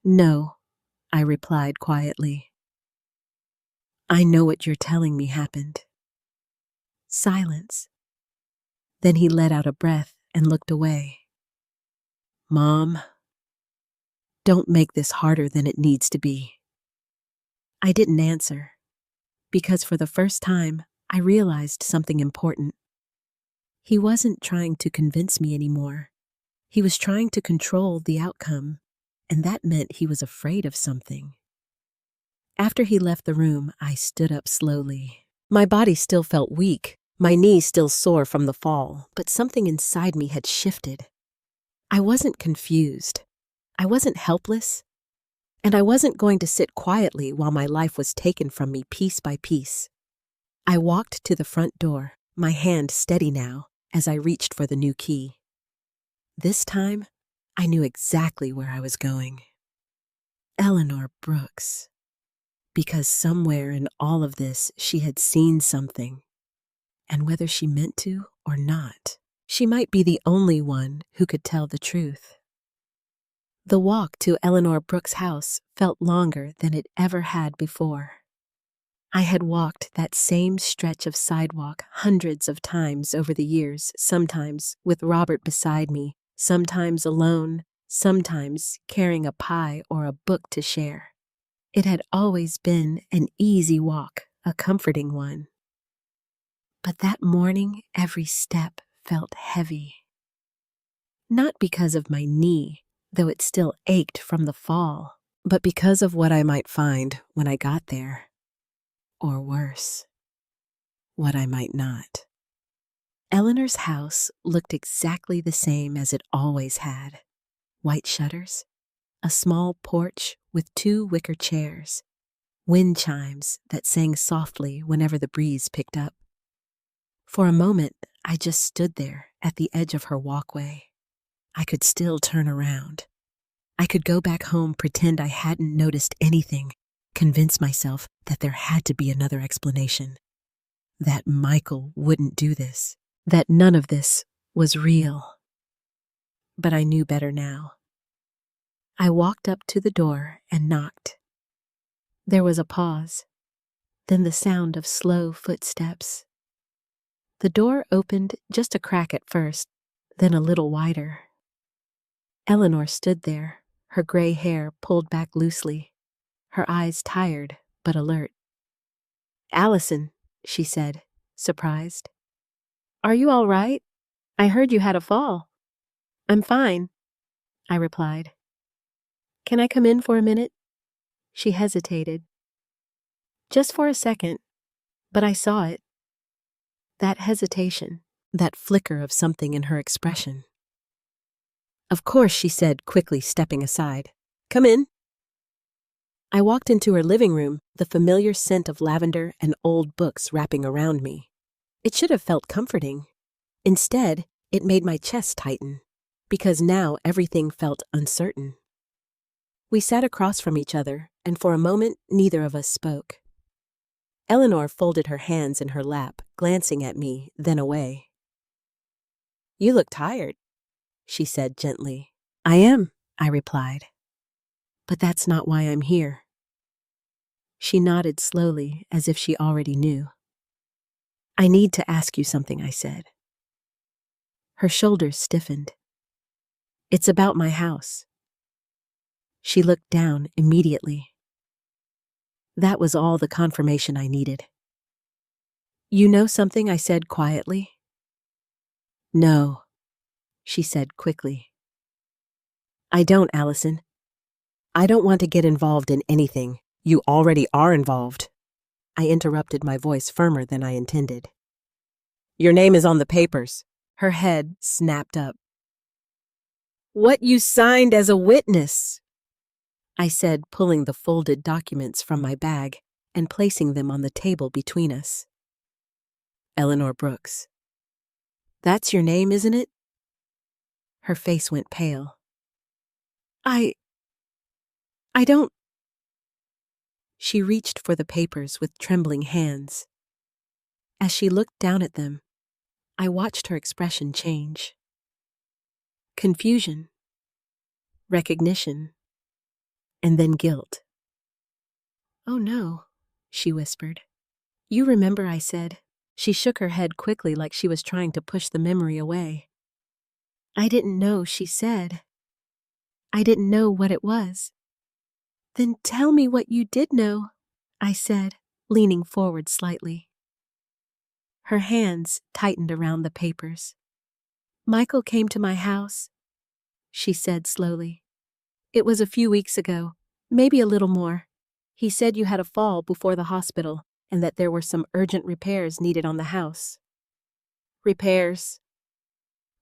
"No," I replied quietly. "I know what you're telling me happened." Silence. Then he let out a breath and looked away. "Mom, don't make this harder than it needs to be." I didn't answer, because for the first time, I realized something important. He wasn't trying to convince me anymore. He was trying to control the outcome, and that meant he was afraid of something. After he left the room, I stood up slowly. My body still felt weak, my knees still sore from the fall, but something inside me had shifted. I wasn't confused. I wasn't helpless. And I wasn't going to sit quietly while my life was taken from me piece by piece. I walked to the front door, my hand steady now, as I reached for the new key. This time, I knew exactly where I was going. Eleanor Brooks. Because somewhere in all of this, she had seen something. And whether she meant to or not, she might be the only one who could tell the truth. The walk to Eleanor Brooks' house felt longer than it ever had before. I had walked that same stretch of sidewalk hundreds of times over the years, sometimes with Robert beside me, sometimes alone, sometimes carrying a pie or a book to share. It had always been an easy walk, a comforting one. But that morning, every step felt heavy. Not because of my knee, though it still ached from the fall, but because of what I might find when I got there. Or worse, what I might not. Eleanor's house looked exactly the same as it always had. White shutters, a small porch with 2 wicker chairs, wind chimes that sang softly whenever the breeze picked up. For a moment, I just stood there at the edge of her walkway. I could still turn around. I could go back home, pretend I hadn't noticed anything, convince myself that there had to be another explanation. That Michael wouldn't do this. That none of this was real. But I knew better now. I walked up to the door and knocked. There was a pause, then the sound of slow footsteps. The door opened just a crack at first, then a little wider. Eleanor stood there, her gray hair pulled back loosely, her eyes tired but alert. "Allison," she said, surprised. "Are you all right? I heard you had a fall." "I'm fine," I replied. "Can I come in for a minute?" She hesitated. Just for a second, but I saw it. That hesitation, that flicker of something in her expression. Of course, she said, quickly stepping aside. Come in. I walked into her living room, the familiar scent of lavender and old books wrapping around me. It should have felt comforting. Instead, it made my chest tighten, because now everything felt uncertain. We sat across from each other, and for a moment, neither of us spoke. Eleanor folded her hands in her lap, glancing at me, then away. You look tired, she said gently. I am, I replied. But that's not why I'm here. She nodded slowly, as if she already knew. I need to ask you something, I said. Her shoulders stiffened. It's about my house. She looked down immediately. That was all the confirmation I needed. You know something, I said quietly. No, she said quickly. I don't, Allison. I don't want to get involved in anything. You already are involved. I interrupted, my voice firmer than I intended. Your name is on the papers. Her head snapped up. What you signed as a witness, I said, pulling the folded documents from my bag and placing them on the table between us. Eleanor Brooks. That's your name, isn't it? Her face went pale. I don't. She reached for the papers with trembling hands. As she looked down at them, I watched her expression change. Confusion, recognition, and then guilt. Oh no, she whispered. You remember, I said. She shook her head quickly like she was trying to push the memory away. I didn't know, she said. I didn't know what it was. Then tell me what you did know, I said, leaning forward slightly. Her hands tightened around the papers. Michael came to my house, she said slowly. It was a few weeks ago, maybe a little more. He said you had a fall before the hospital and that there were some urgent repairs needed on the house. Repairs?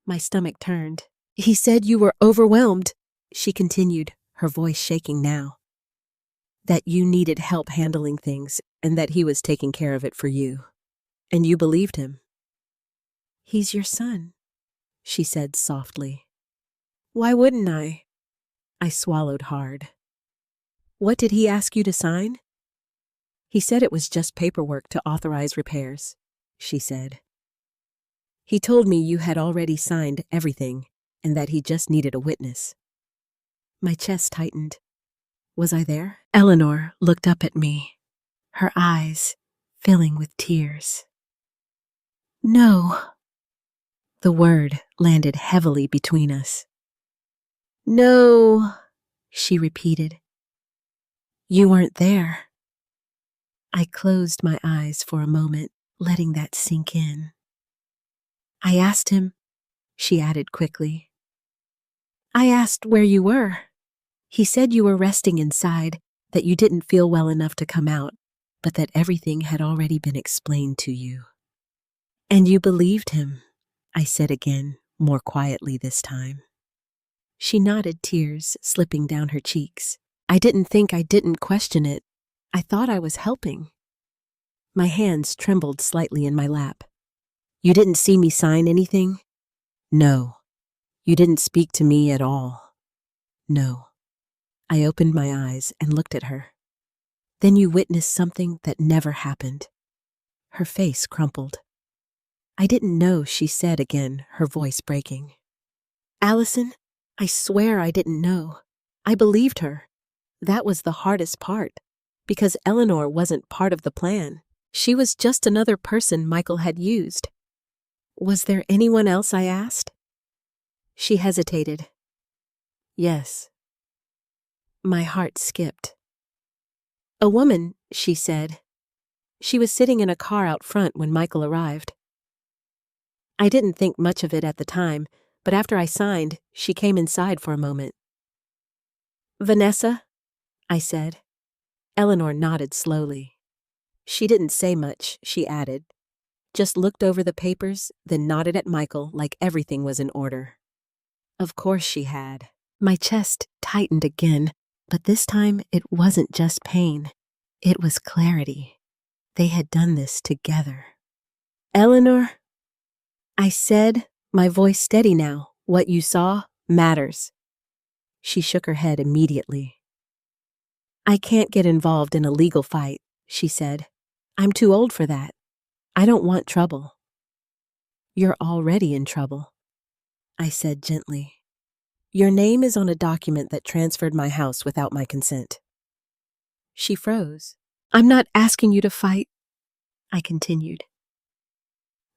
My stomach turned. He said you were overwhelmed, she continued, her voice shaking now. That you needed help handling things and that he was taking care of it for you. And you believed him. He's your son, she said softly. Why wouldn't I? I swallowed hard. What did he ask you to sign? He said it was just paperwork to authorize repairs, she said. He told me you had already signed everything and that he just needed a witness. My chest tightened. Was I there? Eleanor looked up at me, her eyes filling with tears. No. The word landed heavily between us. No, she repeated. You weren't there. I closed my eyes for a moment, letting that sink in. I asked him, she added quickly. I asked where you were. He said you were resting inside, that you didn't feel well enough to come out, but that everything had already been explained to you. And you believed him, I said again, more quietly this time. She nodded, tears slipping down her cheeks. I didn't question it. I thought I was helping. My hands trembled slightly in my lap. You didn't see me sign anything? No. You didn't speak to me at all? No. I opened my eyes and looked at her. Then you witnessed something that never happened. Her face crumpled. I didn't know, she said again, her voice breaking. Allison, I swear I didn't know. I believed her. That was the hardest part, because Eleanor wasn't part of the plan. She was just another person Michael had used. Was there anyone else, I asked? She hesitated. Yes. My heart skipped. A woman, she said. She was sitting in a car out front when Michael arrived. I didn't think much of it at the time, but after I signed, she came inside for a moment. Vanessa, I said. Eleanor nodded slowly. She didn't say much, she added. Just looked over the papers, then nodded at Michael like everything was in order. Of course she had. My chest tightened again, but this time it wasn't just pain. It was clarity. They had done this together. Eleanor, I said, my voice steady now. What you saw matters. She shook her head immediately. I can't get involved in a legal fight, she said. I'm too old for that. I don't want trouble. You're already in trouble, I said gently. Your name is on a document that transferred my house without my consent. She froze. I'm not asking you to fight, I continued.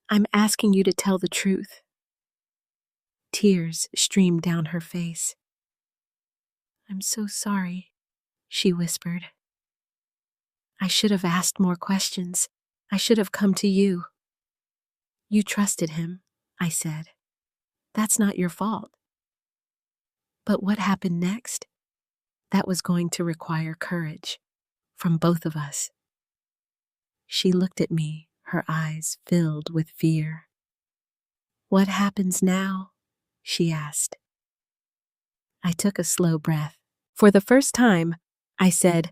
I'm asking you to tell the truth. Tears streamed down her face. I'm so sorry, she whispered. I should have asked more questions. I should have come to you. You trusted him, I said. That's not your fault. But what happened next? That was going to require courage from both of us. She looked at me, her eyes filled with fear. What happens now? She asked. I took a slow breath. For the first time, I said,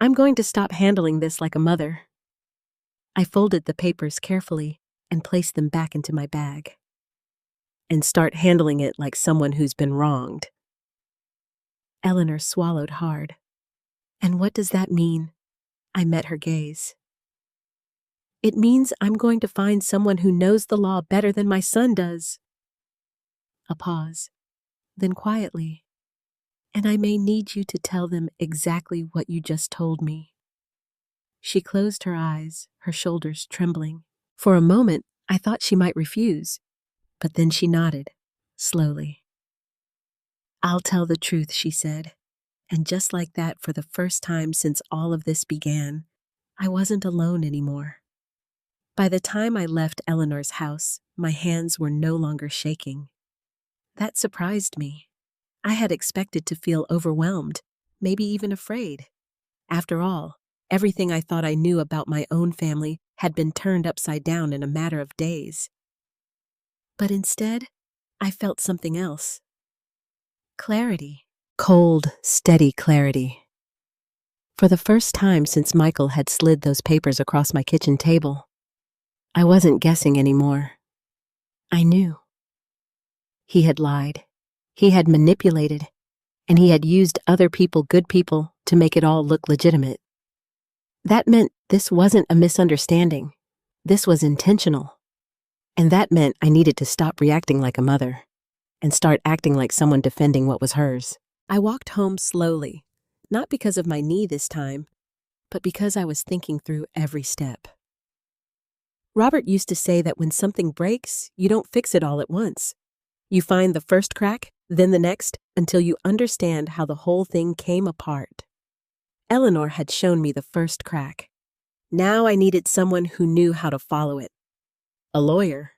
I'm going to stop handling this like a mother. I folded the papers carefully and placed them back into my bag. And start handling it like someone who's been wronged. Eleanor swallowed hard. And what does that mean? I met her gaze. It means I'm going to find someone who knows the law better than my son does. A pause. Then quietly. And I may need you to tell them exactly what you just told me. She closed her eyes, her shoulders trembling. For a moment, I thought she might refuse, but then she nodded, slowly. I'll tell the truth, she said. And just like that, for the first time since all of this began, I wasn't alone anymore. By the time I left Eleanor's house, my hands were no longer shaking. That surprised me. I had expected to feel overwhelmed, maybe even afraid. After all, everything I thought I knew about my own family had been turned upside down in a matter of days. But instead, I felt something else. Clarity. Cold, steady clarity. For the first time since Michael had slid those papers across my kitchen table, I wasn't guessing anymore. I knew. He had lied. He had manipulated. And he had used other people, good people, to make it all look legitimate. That meant this wasn't a misunderstanding. This was intentional. And that meant I needed to stop reacting like a mother and start acting like someone defending what was hers. I walked home slowly, not because of my knee this time, but because I was thinking through every step. Robert used to say that when something breaks, you don't fix it all at once. You find the first crack, then the next, until you understand how the whole thing came apart. Eleanor had shown me the first crack. Now I needed someone who knew how to follow it. A lawyer.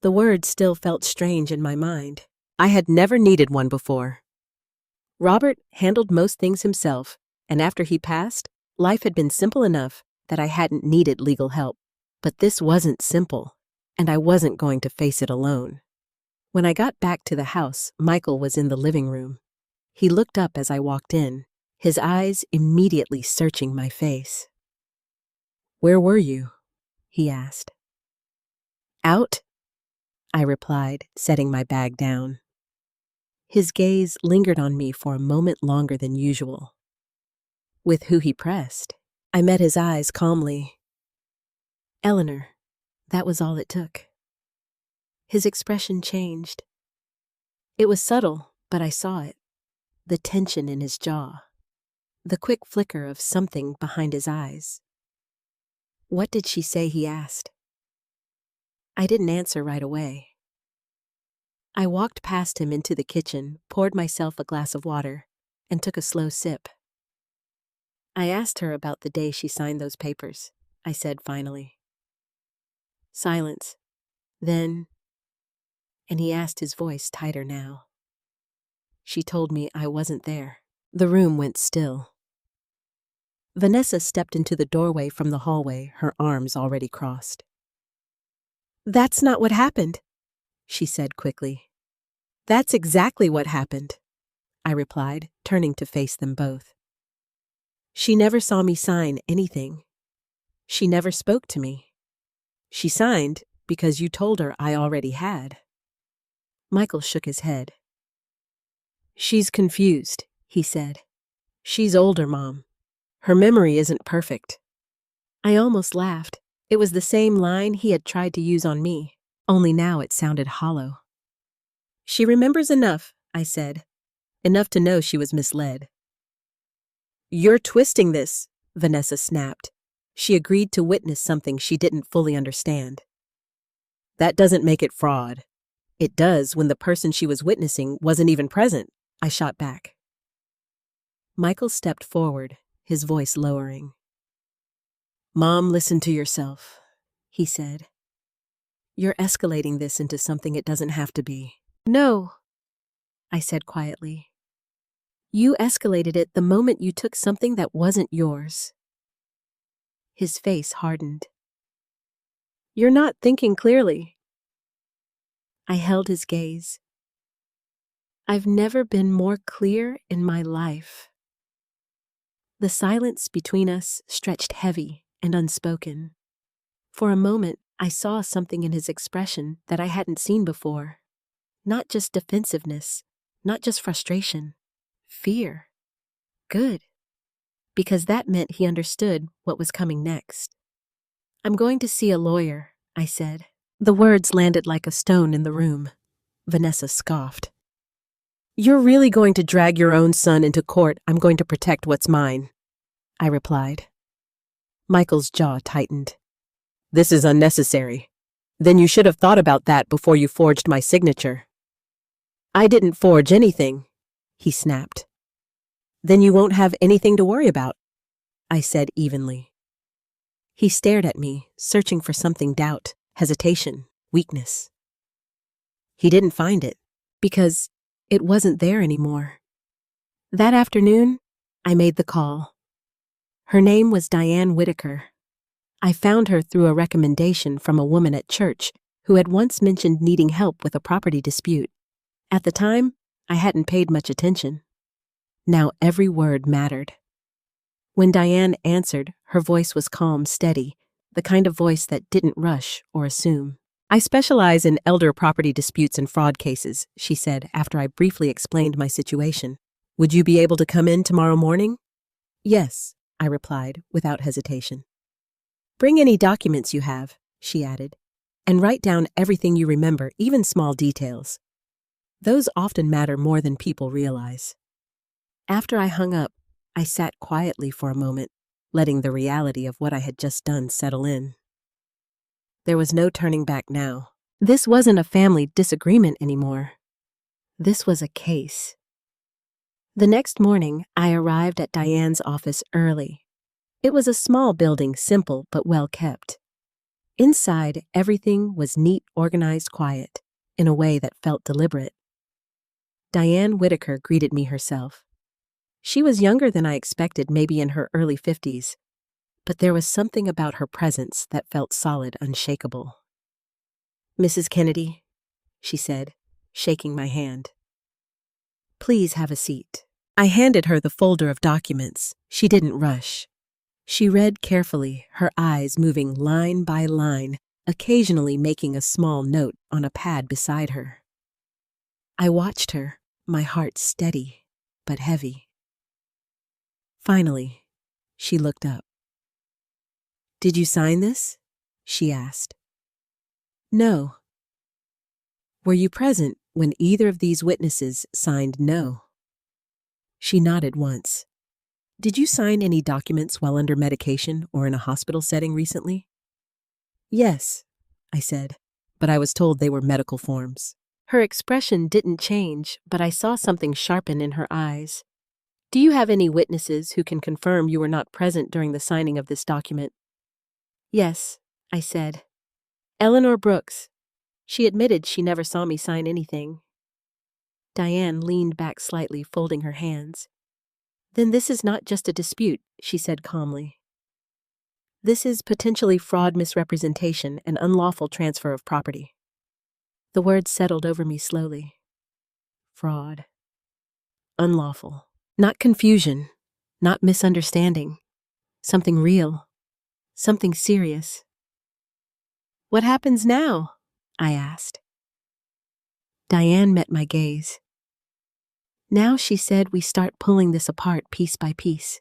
The word still felt strange in my mind. I had never needed one before. Robert handled most things himself, and after he passed, life had been simple enough that I hadn't needed legal help. But this wasn't simple, and I wasn't going to face it alone. When I got back to the house, Michael was in the living room. He looked up as I walked in, his eyes immediately searching my face. "Where were you?" he asked. "Out," I replied, setting my bag down. His gaze lingered on me for a moment longer than usual. With who he pressed, I met his eyes calmly. Eleanor, that was all it took. His expression changed. It was subtle, but I saw it. The tension in his jaw. The quick flicker of something behind his eyes. "What did she say?" he asked. I didn't answer right away. I walked past him into the kitchen, poured myself a glass of water, and took a slow sip. I asked her about the day she signed those papers, I said finally. Silence. Then, and he asked, his voice tighter now. She told me I wasn't there. The room went still. Vanessa stepped into the doorway from the hallway, her arms already crossed. "That's not what happened," she said quickly. That's exactly what happened, I replied, turning to face them both. She never saw me sign anything. She never spoke to me. She signed because you told her I already had. Michael shook his head. She's confused, he said. She's older, Mom. Her memory isn't perfect. I almost laughed. It was the same line he had tried to use on me, only now it sounded hollow. She remembers enough, I said. Enough to know she was misled. You're twisting this, Vanessa snapped. She agreed to witness something she didn't fully understand. That doesn't make it fraud. It does when the person she was witnessing wasn't even present, I shot back. Michael stepped forward, his voice lowering. Mom, listen to yourself, he said. You're escalating this into something it doesn't have to be. No, I said quietly. You escalated it the moment you took something that wasn't yours. His face hardened. You're not thinking clearly. I held his gaze. I've never been more clear in my life. The silence between us stretched heavy and unspoken. For a moment, I saw something in his expression that I hadn't seen before. Not just defensiveness, not just frustration, fear. Good. Because that meant he understood what was coming next. I'm going to see a lawyer, I said. The words landed like a stone in the room. Vanessa scoffed. You're really going to drag your own son into court. I'm going to protect what's mine, I replied. Michael's jaw tightened. This is unnecessary. Then you should have thought about that before you forged my signature. I didn't forge anything, he snapped. Then you won't have anything to worry about, I said evenly. He stared at me, searching for something: doubt, hesitation, weakness. He didn't find it, because it wasn't there anymore. That afternoon, I made the call. Her name was Diane Whitaker. I found her through a recommendation from a woman at church who had once mentioned needing help with a property dispute. At the time, I hadn't paid much attention. Now every word mattered. When Diane answered, her voice was calm, steady, the kind of voice that didn't rush or assume. I specialize in elder property disputes and fraud cases, she said after I briefly explained my situation. Would you be able to come in tomorrow morning? Yes, I replied without hesitation. Bring any documents you have, she added, and write down everything you remember, even small details. Those often matter more than people realize. After I hung up, I sat quietly for a moment, letting the reality of what I had just done settle in. There was no turning back now. This wasn't a family disagreement anymore. This was a case. The next morning, I arrived at Diane's office early. It was a small building, simple but well kept. Inside, everything was neat, organized, quiet, in a way that felt deliberate. Diane Whitaker greeted me herself. She was younger than I expected, maybe in her early 50s, but there was something about her presence that felt solid, unshakable. Mrs. Kennedy, she said, shaking my hand. Please have a seat. I handed her the folder of documents. She didn't rush. She read carefully, her eyes moving line by line, occasionally making a small note on a pad beside her. I watched her, my heart steady but heavy. Finally, she looked up. Did you sign this? She asked. No. Were you present when either of these witnesses signed no? She nodded once. Did you sign any documents while under medication or in a hospital setting recently? Yes, I said, but I was told they were medical forms. Her expression didn't change, but I saw something sharpen in her eyes. Do you have any witnesses who can confirm you were not present during the signing of this document? Yes, I said. Eleanor Brooks. She admitted she never saw me sign anything. Diane leaned back slightly, folding her hands. Then this is not just a dispute, she said calmly. This is potentially fraud, misrepresentation, and unlawful transfer of property. The words settled over me slowly. fraud, unlawful. Not confusion, not misunderstanding. Something real, something serious. What happens now? I asked. Diane met my gaze. Now, she said, we start pulling this apart piece by piece.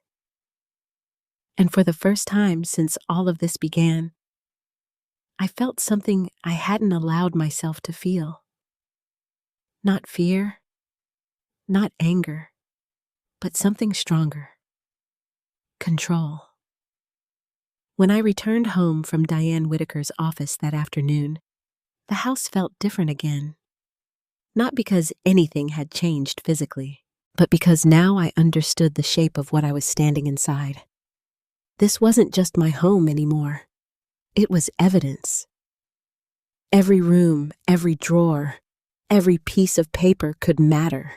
And for the first time since all of this began, I felt something I hadn't allowed myself to feel. Not fear, not anger, but something stronger. Control. When I returned home from Diane Whitaker's office that afternoon, the house felt different again. Not because anything had changed physically, but because now I understood the shape of what I was standing inside. This wasn't just my home anymore. It was evidence. Every room, every drawer, every piece of paper could matter.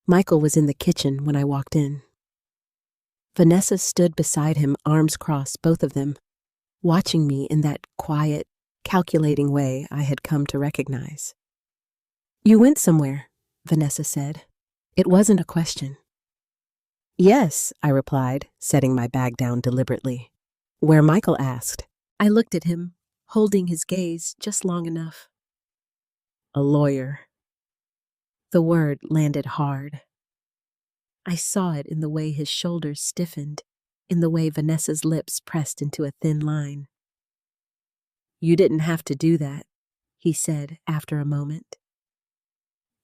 Michael was in the kitchen when I walked in. Vanessa stood beside him, arms crossed, both of them, watching me in that quiet, calculating way I had come to recognize. You went somewhere, Vanessa said. It wasn't a question. Yes, I replied, setting my bag down deliberately. Where Michael asked. I looked at him, holding his gaze just long enough. A lawyer. The word landed hard. I saw it in the way his shoulders stiffened, in the way Vanessa's lips pressed into a thin line. You didn't have to do that, he said after a moment.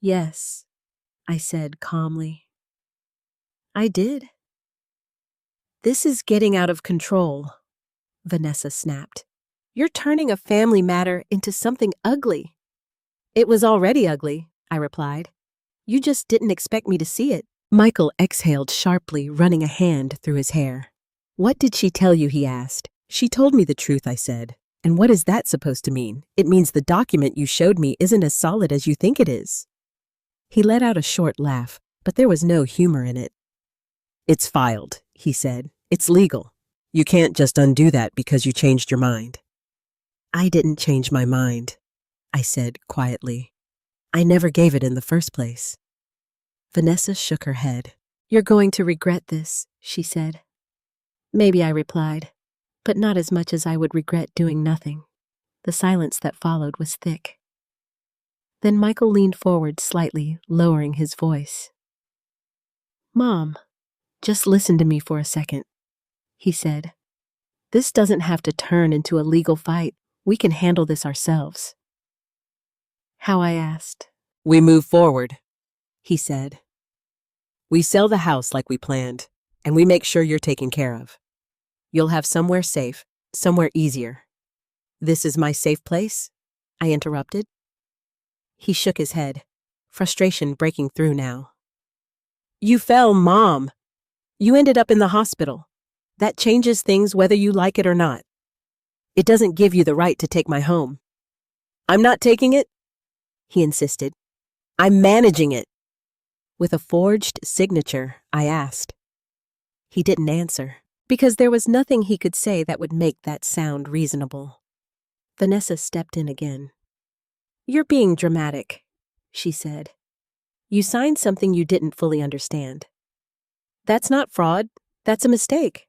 Yes, I said calmly. I did. This is getting out of control, Vanessa snapped. You're turning a family matter into something ugly. It was already ugly, I replied. You just didn't expect me to see it. Michael exhaled sharply, running a hand through his hair. What did she tell you, he asked. She told me the truth, I said. And what is that supposed to mean? It means the document you showed me isn't as solid as you think it is. He let out a short laugh, but there was no humor in it. It's filed, he said. It's legal. You can't just undo that because you changed your mind. I didn't change my mind, I said quietly. I never gave it in the first place. Vanessa shook her head. You're going to regret this, she said. Maybe, I replied, but not as much as I would regret doing nothing. The silence that followed was thick. Then Michael leaned forward slightly, lowering his voice. Mom, just listen to me for a second, he said. This doesn't have to turn into a legal fight. We can handle this ourselves. How, I asked. We move forward, he said. We sell the house like we planned, and we make sure you're taken care of. You'll have somewhere safe, somewhere easier. This is my safe place? I interrupted. He shook his head, frustration breaking through now. You fell, Mom. You ended up in the hospital. That changes things whether you like it or not. It doesn't give you the right to take my home. I'm not taking it, he insisted. I'm managing it. With a forged signature, I asked. He didn't answer, because there was nothing he could say that would make that sound reasonable. Vanessa stepped in again. You're being dramatic, she said. You signed something you didn't fully understand. That's not fraud. That's a mistake.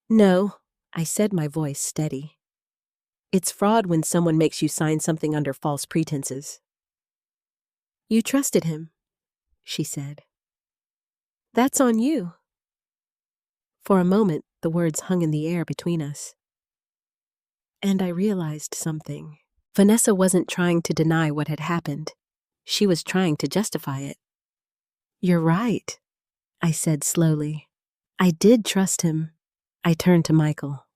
No, I said, my voice steady. It's fraud when someone makes you sign something under false pretenses. You trusted him, she said. That's on you. For a moment, the words hung in the air between us. And I realized something. Vanessa wasn't trying to deny what had happened. She was trying to justify it. You're right, I said slowly. I did trust him. I turned to Michael.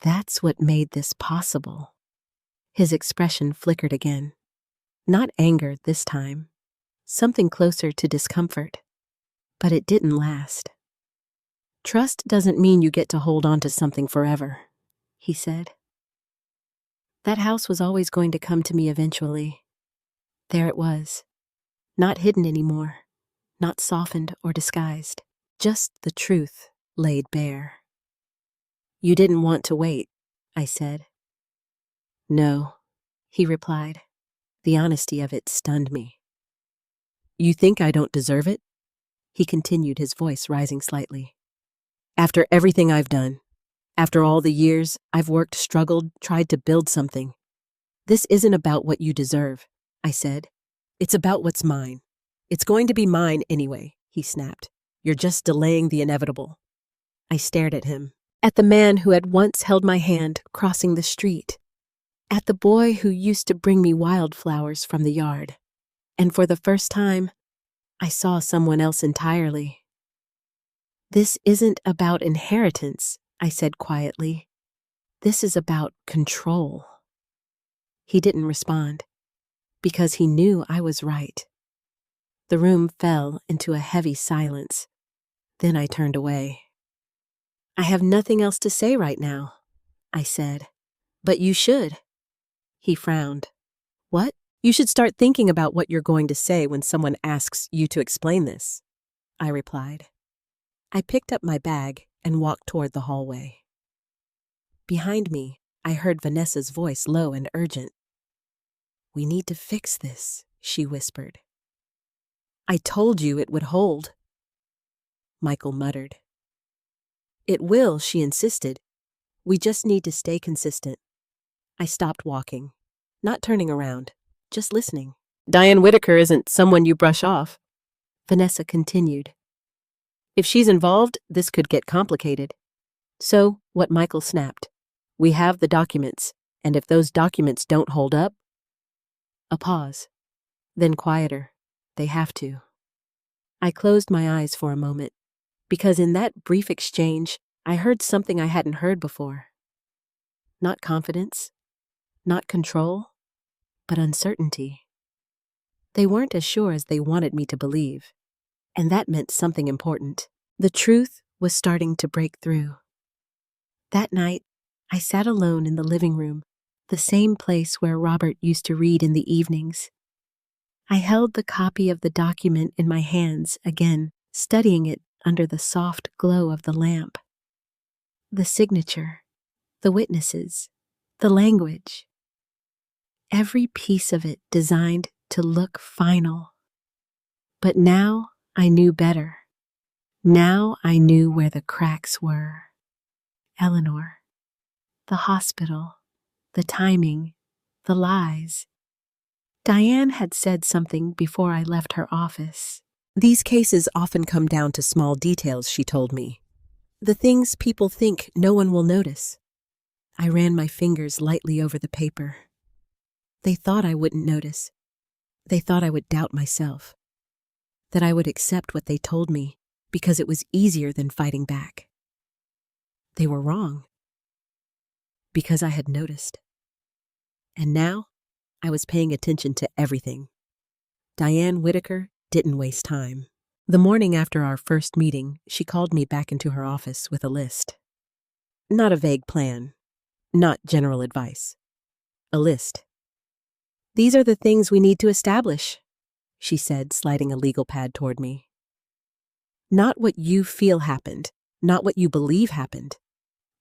That's what made this possible. His expression flickered again. Not anger this time. Something closer to discomfort. But it didn't last. Trust doesn't mean you get to hold on to something forever, he said. That house was always going to come to me eventually. There it was. Not hidden anymore. Not softened or disguised. Just the truth laid bare. You didn't want to wait, I said. No, he replied. The honesty of it stunned me. You think I don't deserve it? He continued, his voice rising slightly. After everything I've done, after all the years I've worked, struggled, tried to build something. This isn't about what you deserve, I said. It's about what's mine. It's going to be mine anyway, he snapped. You're just delaying the inevitable. I stared at him, at the man who had once held my hand crossing the street, at the boy who used to bring me wildflowers from the yard. And for the first time, I saw someone else entirely. This isn't about inheritance, I said quietly. This is about control. He didn't respond, because he knew I was right. The room fell into a heavy silence. Then I turned away. I have nothing else to say right now, I said. But you should. He frowned. What? You should start thinking about what you're going to say when someone asks you to explain this, I replied. I picked up my bag and walked toward the hallway. Behind me, I heard Vanessa's voice, low and urgent. We need to fix this, she whispered. I told you it would hold. Michael muttered. It will, she insisted. We just need to stay consistent. I stopped walking, not turning around, just listening. Diane Whitaker isn't someone you brush off, Vanessa continued. If she's involved, this could get complicated. So, what Michael snapped. We have the documents, and if those documents don't hold up... A pause. Then quieter. They have to. I closed my eyes for a moment, because in that brief exchange, I heard something I hadn't heard before. Not confidence, not control, but uncertainty. They weren't as sure as they wanted me to believe, and that meant something important. The truth was starting to break through. That night, I sat alone in the living room, the same place where Robert used to read in the evenings. I held the copy of the document in my hands again, studying it under the soft glow of the lamp. The signature, the witnesses, the language. Every piece of it designed to look final. But now I knew better. Now I knew where the cracks were. Eleanor, the hospital, the timing, the lies. Diane had said something before I left her office. These cases often come down to small details, she told me. The things people think no one will notice. I ran my fingers lightly over the paper. They thought I wouldn't notice. They thought I would doubt myself. That I would accept what they told me because it was easier than fighting back. They were wrong. Because I had noticed. And now, I was paying attention to everything. Diane Whitaker didn't waste time. The morning after our first meeting, she called me back into her office with a list. Not a vague plan. Not general advice. A list. These are the things we need to establish, she said, sliding a legal pad toward me. Not what you feel happened, not what you believe happened.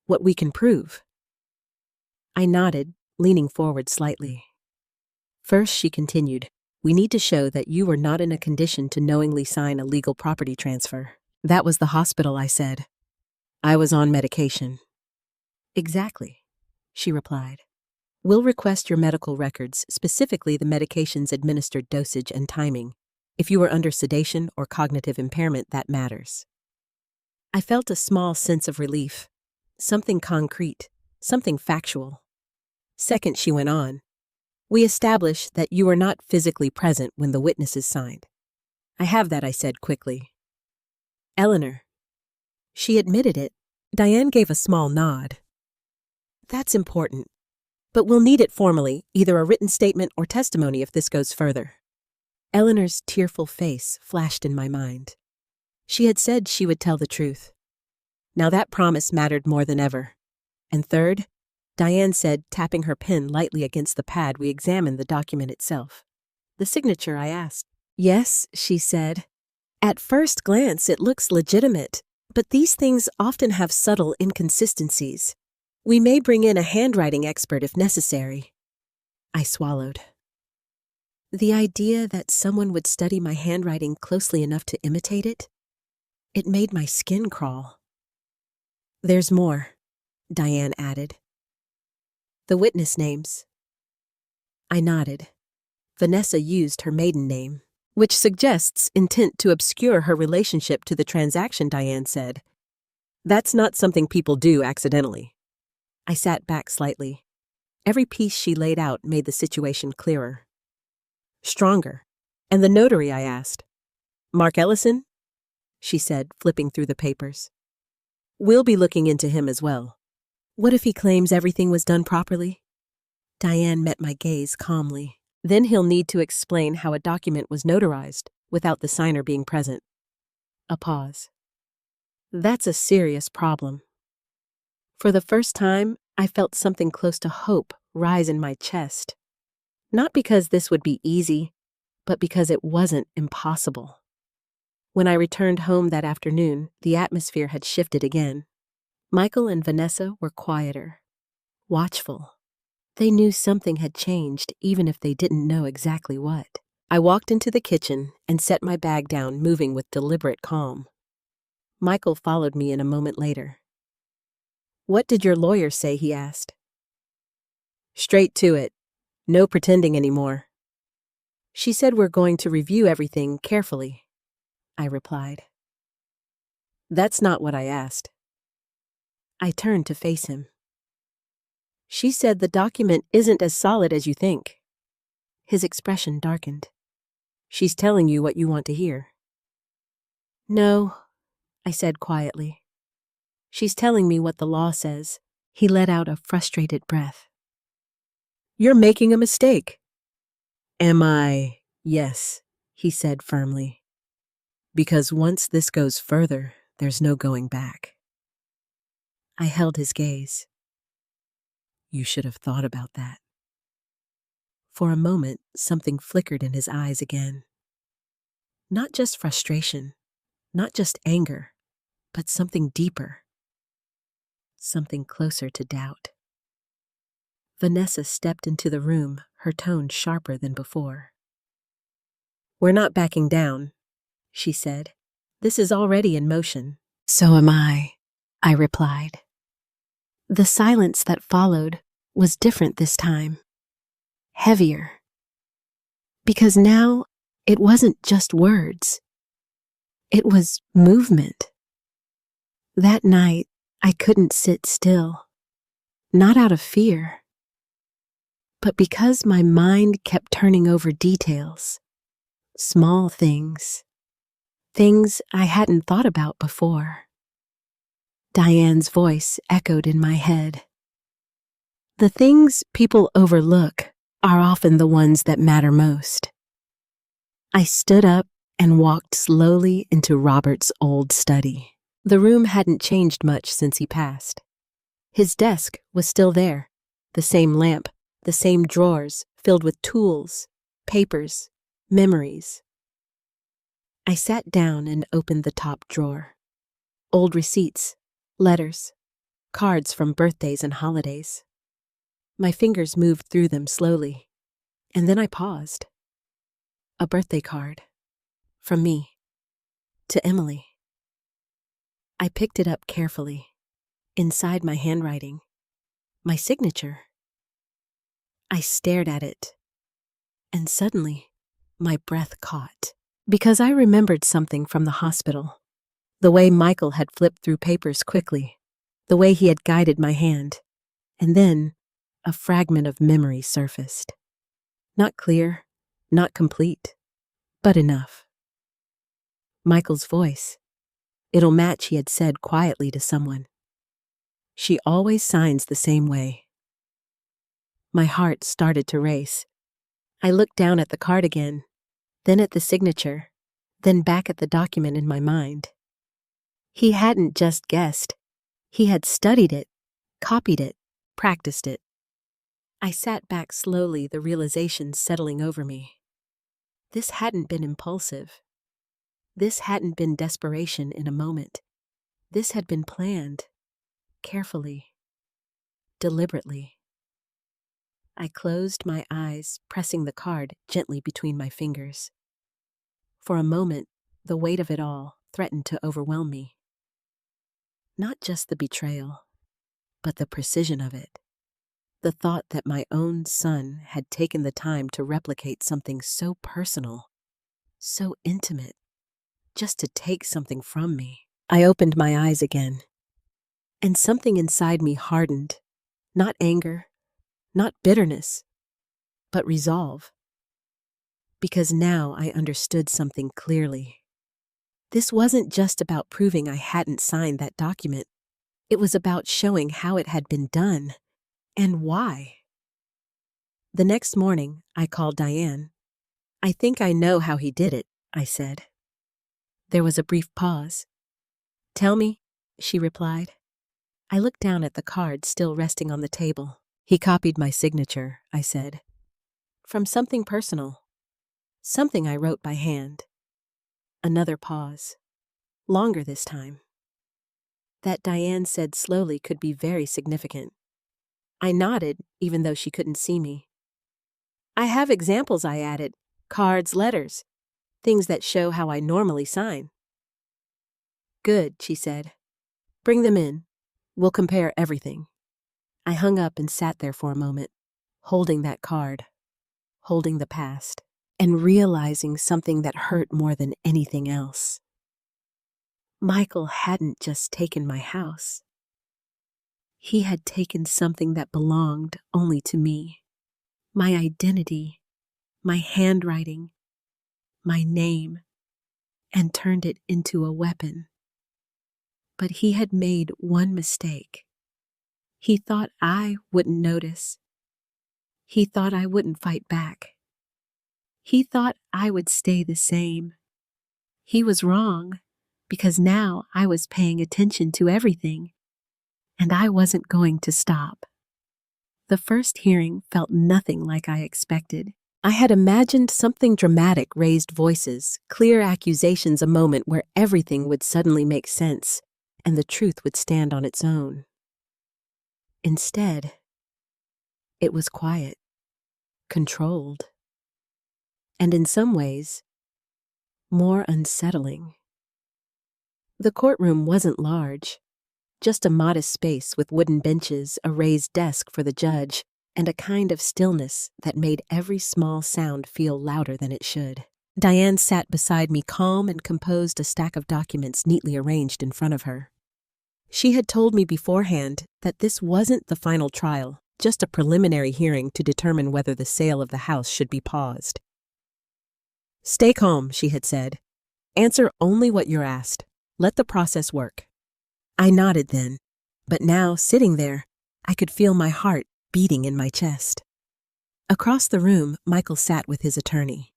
What we can prove. I nodded, leaning forward slightly. First, she continued, we need to show that you were not in a condition to knowingly sign a legal property transfer. That was the hospital, I said. I was on medication. Exactly, she replied. We'll request your medical records, specifically the medication's administered dosage and timing. If you were under sedation or cognitive impairment, that matters. I felt a small sense of relief. Something concrete, something factual. Second, she went on. We established that you were not physically present when the witnesses signed. I have that, I said quickly. Eleanor. She admitted it. Diane gave a small nod. That's important. But we'll need it formally, either a written statement or testimony if this goes further. Eleanor's tearful face flashed in my mind. She had said she would tell the truth. Now that promise mattered more than ever. And third, Diane said, tapping her pen lightly against the pad, we examined the document itself. The signature, I asked. Yes, she said. At first glance, it looks legitimate, but these things often have subtle inconsistencies. We may bring in a handwriting expert if necessary. I swallowed. The idea that someone would study my handwriting closely enough to imitate it, it made my skin crawl. "There's more," Diane added. "The witness names." I nodded. Vanessa used her maiden name, which suggests intent to obscure her relationship to the transaction, Diane said. "That's not something people do accidentally." I sat back slightly. Every piece she laid out made the situation clearer. "Stronger. And the notary?" I asked. "Mark Ellison?" she said, flipping through the papers. "We'll be looking into him as well." "What if he claims everything was done properly?" Diane met my gaze calmly. "Then he'll need to explain how a document was notarized without the signer being present." A pause. "That's a serious problem." For the first time, I felt something close to hope rise in my chest. Not because this would be easy, but because it wasn't impossible. When I returned home that afternoon, the atmosphere had shifted again. Michael and Vanessa were quieter, watchful. They knew something had changed, even if they didn't know exactly what. I walked into the kitchen and set my bag down, moving with deliberate calm. Michael followed me in a moment later. "What did your lawyer say?" he asked. "Straight to it. No pretending anymore." "She said we're going to review everything carefully," I replied. "That's not what I asked." I turned to face him. "She said the document isn't as solid as you think." His expression darkened. "She's telling you what you want to hear." "No," I said quietly. "She's telling me what the law says." He let out a frustrated breath. "You're making a mistake." "Am I?" "Yes," he said firmly. "Because once this goes further, there's no going back." I held his gaze. "You should have thought about that." For a moment, something flickered in his eyes again. Not just frustration, not just anger, but something deeper. Something closer to doubt. Vanessa stepped into the room, her tone sharper than before. "We're not backing down," she said. "This is already in motion." "So am I replied. The silence that followed was different this time. Heavier. Because now it wasn't just words. It was movement. That night, I couldn't sit still. Not out of fear, but because my mind kept turning over details. Small things. Things I hadn't thought about before. Diane's voice echoed in my head. The things people overlook are often the ones that matter most. I stood up and walked slowly into Robert's old study. The room hadn't changed much since he passed. His desk was still there, the same lamp, the same drawers filled with tools, papers, memories. I sat down and opened the top drawer. Old receipts, letters, cards from birthdays and holidays. My fingers moved through them slowly, and then I paused. A birthday card. From me. To Emily. I picked it up carefully. Inside my handwriting. My signature. I stared at it, and suddenly, my breath caught. Because I remembered something from the hospital. The way Michael had flipped through papers quickly. The way he had guided my hand. And then, a fragment of memory surfaced. Not clear, not complete, but enough. Michael's voice. It'll match, he had said quietly to someone. She always signs the same way. My heart started to race. I looked down at the card again, then at the signature, then back at the document in my mind. He hadn't just guessed. He had studied it, copied it, practiced it. I sat back slowly, the realization settling over me. This hadn't been impulsive. This hadn't been desperation in a moment. This had been planned, carefully, deliberately. I closed my eyes, pressing the card gently between my fingers. For a moment, the weight of it all threatened to overwhelm me. Not just the betrayal, but the precision of it. The thought that my own son had taken the time to replicate something so personal, so intimate, just to take something from me. I opened my eyes again, and something inside me hardened. Not anger, not bitterness, but resolve. Because now I understood something clearly. This wasn't just about proving I hadn't signed that document. It was about showing how it had been done and why. The next morning, I called Diane. "I think I know how he did it," I said. There was a brief pause. "Tell me," she replied. I looked down at the card still resting on the table. "He copied my signature," I said. "From something personal. Something I wrote by hand." Another pause. Longer this time. That, Diane said slowly, could be very significant. I nodded, even though she couldn't see me. "I have examples," I added. "Cards, letters. Things that show how I normally sign." "Good," she said. "Bring them in. We'll compare everything." I hung up and sat there for a moment, holding that card, holding the past, and realizing something that hurt more than anything else. Michael hadn't just taken my house. He had taken something that belonged only to me. My identity, my handwriting, my name, and turned it into a weapon. But he had made one mistake. He thought I wouldn't notice. He thought I wouldn't fight back. He thought I would stay the same. He was wrong, because now I was paying attention to everything, and I wasn't going to stop. The first hearing felt nothing like I expected. I had imagined something dramatic, raised voices, clear accusations, a moment where everything would suddenly make sense, and the truth would stand on its own. Instead, it was quiet, controlled, and in some ways, more unsettling. The courtroom wasn't large, just a modest space with wooden benches, a raised desk for the judge, and a kind of stillness that made every small sound feel louder than it should. Diane sat beside me, calm and composed, a stack of documents neatly arranged in front of her. She had told me beforehand that this wasn't the final trial, just a preliminary hearing to determine whether the sale of the house should be paused. "Stay calm," she had said. "Answer only what you're asked. Let the process work." I nodded then, but now, sitting there, I could feel my heart beating in my chest. Across the room, Michael sat with his attorney.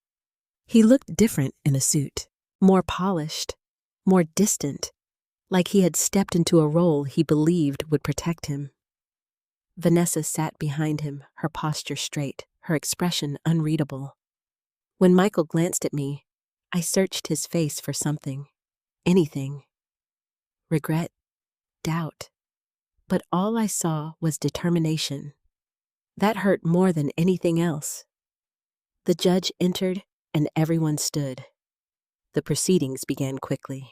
He looked different in a suit, more polished, more distant, like he had stepped into a role he believed would protect him. Vanessa sat behind him, her posture straight, her expression unreadable. When Michael glanced at me, I searched his face for something, anything. Regret, doubt. But all I saw was determination. That hurt more than anything else. The judge entered, and everyone stood. The proceedings began quickly.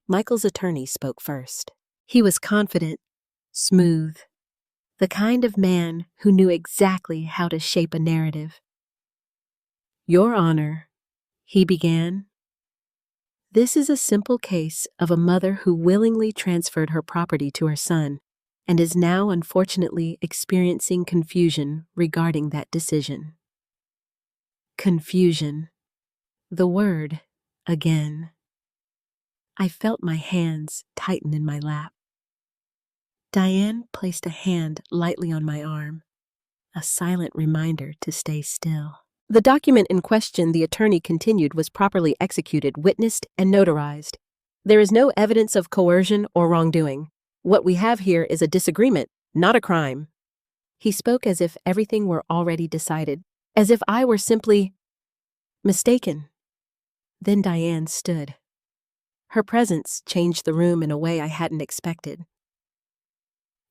Michael's attorney spoke first. He was confident, smooth, the kind of man who knew exactly how to shape a narrative. "Your Honor," he began, "this is a simple case of a mother who willingly transferred her property to her son and is now unfortunately experiencing confusion regarding that decision." Confusion. The word, again. I felt my hands tighten in my lap. Diane placed a hand lightly on my arm, a silent reminder to stay still. "The document in question," the attorney continued, "was properly executed, witnessed, and notarized. There is no evidence of coercion or wrongdoing. What we have here is a disagreement, not a crime." He spoke as if everything were already decided, as if I were simply mistaken. Then Diane stood. Her presence changed the room in a way I hadn't expected.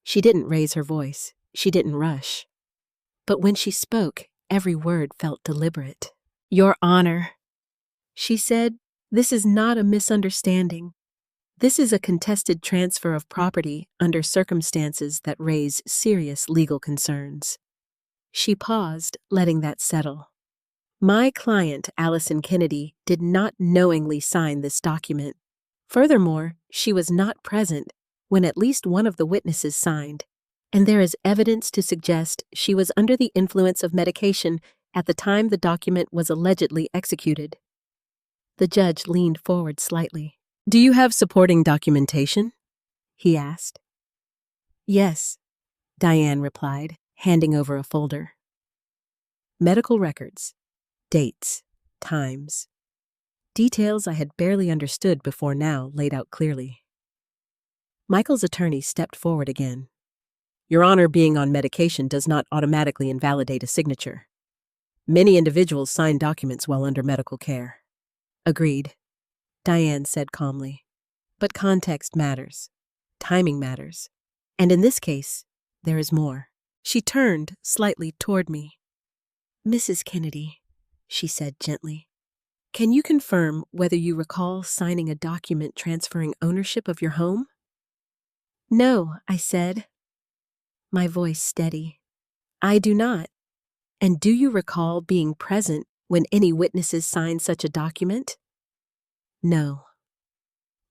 She didn't raise her voice. She didn't rush. But when she spoke, every word felt deliberate. "Your Honor," she said, "this is not a misunderstanding. This is a contested transfer of property under circumstances that raise serious legal concerns." She paused, letting that settle. My client, Allison Kennedy, did not knowingly sign this document. Furthermore, she was not present when at least one of the witnesses signed, and there is evidence to suggest she was under the influence of medication at the time the document was allegedly executed. The judge leaned forward slightly. "Do you have supporting documentation?" he asked. "Yes," Diane replied, handing over a folder. Medical records, dates, times. Details I had barely understood before now laid out clearly. Michael's attorney stepped forward again. "Your Honor, being on medication does not automatically invalidate a signature. Many individuals sign documents while under medical care." "Agreed," Diane said calmly. "But context matters. Timing matters. And in this case, there is more." She turned slightly toward me. "Mrs. Kennedy," she said gently, "can you confirm whether you recall signing a document transferring ownership of your home?" "No," I said, my voice steady. "I do not. And do you recall being present when any witnesses signed such a document?" "No."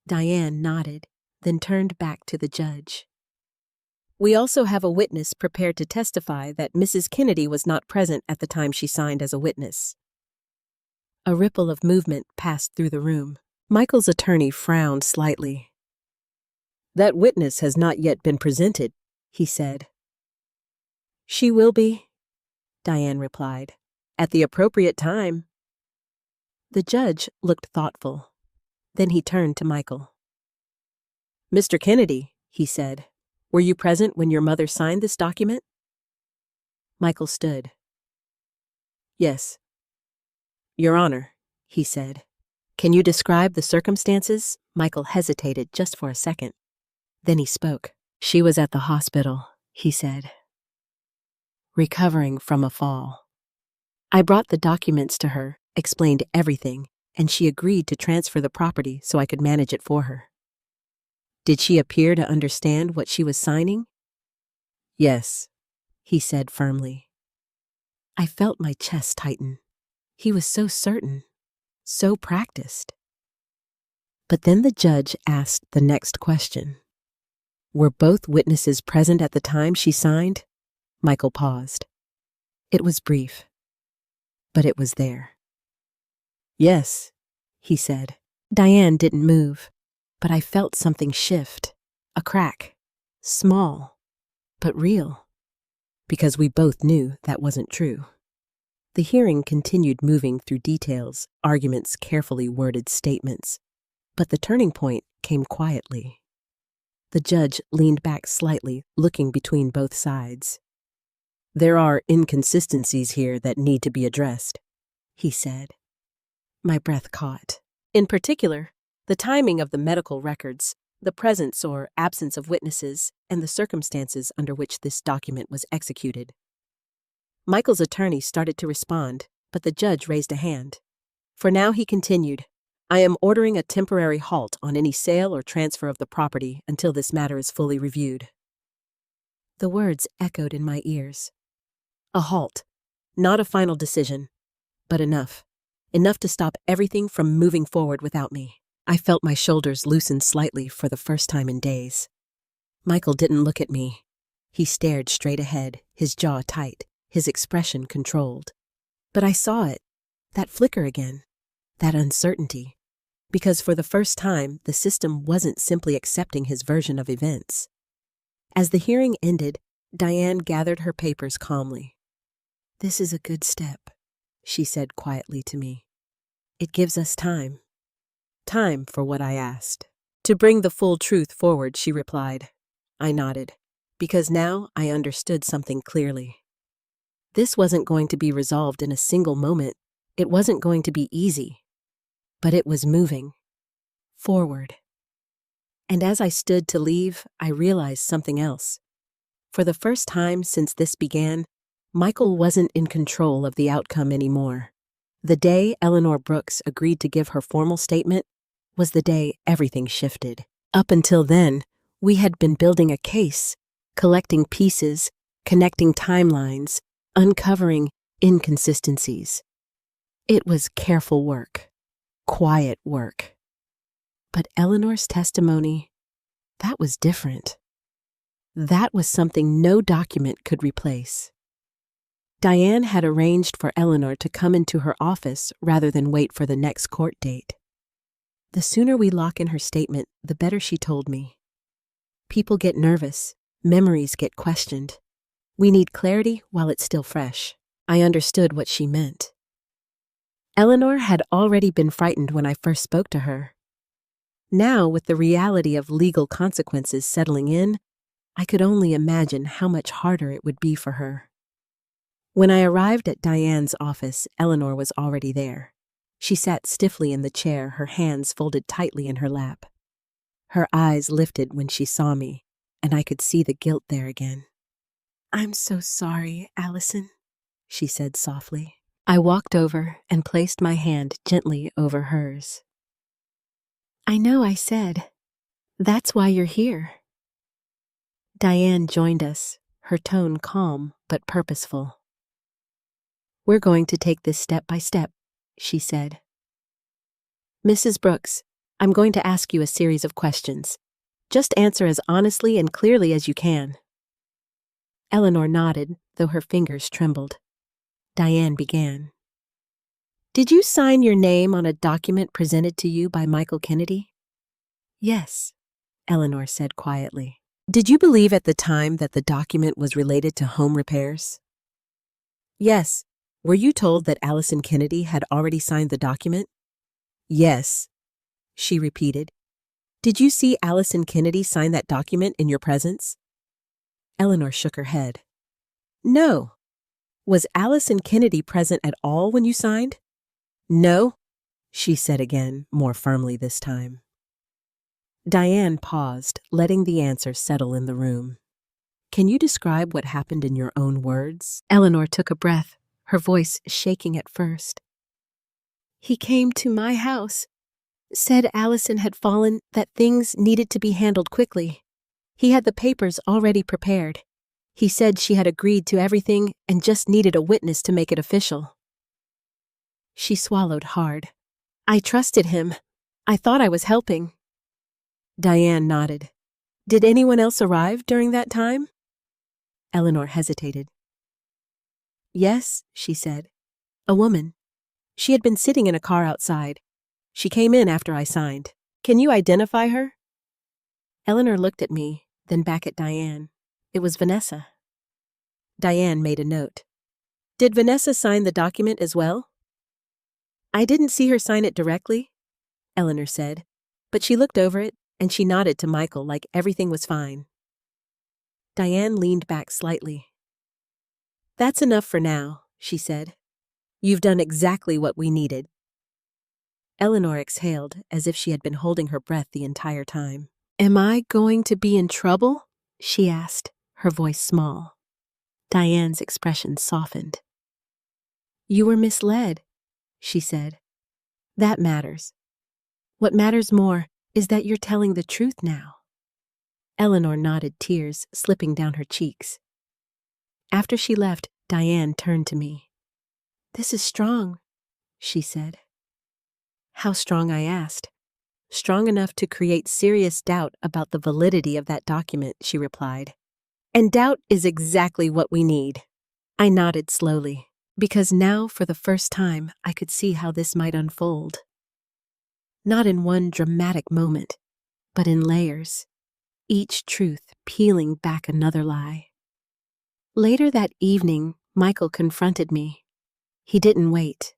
Diane nodded, then turned back to the judge. "We also have a witness prepared to testify that Mrs. Kennedy was not present at the time she signed as a witness." A ripple of movement passed through the room. Michael's attorney frowned slightly. "That witness has not yet been presented," he said. "She will be," Diane replied, "at the appropriate time." The judge looked thoughtful. Then he turned to Michael. "Mr. Kennedy," he said, "were you present when your mother signed this document?" Michael stood. "Yes." "Your Honor," he said, "can you describe the circumstances?" Michael hesitated just for a second. Then he spoke. "She was at the hospital," he said, "recovering from a fall. I brought the documents to her, explained everything, and she agreed to transfer the property so I could manage it for her." "Did she appear to understand what she was signing?" "Yes," he said firmly. I felt my chest tighten. He was so certain, so practiced. But then the judge asked the next question. "Were both witnesses present at the time she signed?" Michael paused. It was brief, but it was there. "Yes," he said. Diane didn't move, but I felt something shift, a crack, small, but real, because we both knew that wasn't true. The hearing continued moving through details, arguments, carefully worded statements, but the turning point came quietly. The judge leaned back slightly, looking between both sides. "There are inconsistencies here that need to be addressed," he said. My breath caught. In particular, the timing of the medical records, the presence or absence of witnesses, and the circumstances under which this document was executed. Michael's attorney started to respond, but the judge raised a hand. For now, he continued, "I am ordering a temporary halt on any sale or transfer of the property until this matter is fully reviewed." The words echoed in my ears. A halt, not a final decision, but enough. Enough to stop everything from moving forward without me. I felt my shoulders loosen slightly for the first time in days. Michael didn't look at me. He stared straight ahead, his jaw tight, his expression controlled. But I saw it, that flicker again, that uncertainty, because for the first time, the system wasn't simply accepting his version of events. As the hearing ended, Diane gathered her papers calmly. "This is a good step," she said quietly to me. "It gives us time." "Time for what I asked. To bring the full truth forward," she replied. I nodded, because now I understood something clearly. This wasn't going to be resolved in a single moment. It wasn't going to be easy. But it was moving forward. And as I stood to leave, I realized something else. For the first time since this began, Michael wasn't in control of the outcome anymore. The day Eleanor Brooks agreed to give her formal statement was the day everything shifted. Up until then, we had been building a case, collecting pieces, connecting timelines, uncovering inconsistencies. It was careful work, quiet work. But Eleanor's testimony, that was different. That was something no document could replace. Diane had arranged for Eleanor to come into her office rather than wait for the next court date. The sooner we lock in her statement, the better, she told me. People get nervous, memories get questioned. We need clarity while it's still fresh. I understood what she meant. Eleanor had already been frightened when I first spoke to her. Now, with the reality of legal consequences settling in, I could only imagine how much harder it would be for her. When I arrived at Diane's office, Eleanor was already there. She sat stiffly in the chair, her hands folded tightly in her lap. Her eyes lifted when she saw me, and I could see the guilt there again. "I'm so sorry, Allison," she said softly. I walked over and placed my hand gently over hers. "I know I said. That's why you're here." Diane joined us, her tone calm but purposeful. "We're going to take this step by step," she said. "Mrs. Brooks, I'm going to ask you a series of questions. Just answer as honestly and clearly as you can." Eleanor nodded, though her fingers trembled. Diane began. "Did you sign your name on a document presented to you by Michael Kennedy?" "Yes," Eleanor said quietly. "Did you believe at the time that the document was related to home repairs?" "Yes." "Were you told that Allison Kennedy had already signed the document?" "Yes," she repeated. "Did you see Allison Kennedy sign that document in your presence?" Eleanor shook her head. "No." "Was Allison Kennedy present at all when you signed?" "No," she said again, more firmly this time. Diane paused, letting the answer settle in the room. "Can you describe what happened in your own words?" Eleanor took a breath, her voice shaking at first. "He came to my house, said Allison had fallen, that things needed to be handled quickly. He had the papers already prepared. He said she had agreed to everything and just needed a witness to make it official." She swallowed hard. "I trusted him. I thought I was helping." Diane nodded. "Did anyone else arrive during that time?" Eleanor hesitated. "Yes," she said. "A woman. She had been sitting in a car outside. She came in after I signed. Can you identify her?" Eleanor looked at me, then back at Diane. It was Vanessa. Diane made a note. "Did Vanessa sign the document as well?" "I didn't see her sign it directly," Eleanor said, "but she looked over it and she nodded to Michael like everything was fine." Diane leaned back slightly. "That's enough for now," she said. "You've done exactly what we needed." Eleanor exhaled as if she had been holding her breath the entire time. "Am I going to be in trouble?" she asked, her voice small. Diane's expression softened. "You were misled," she said. "That matters. What matters more is that you're telling the truth now." Eleanor nodded, tears slipping down her cheeks. After she left, Diane turned to me. "This is strong," she said. "How strong?" I asked. "Strong enough to create serious doubt about the validity of that document," she replied. "And doubt is exactly what we need." I nodded slowly, because now, for the first time, I could see how this might unfold. Not in one dramatic moment, but in layers, each truth peeling back another lie. Later that evening, Michael confronted me. He didn't wait,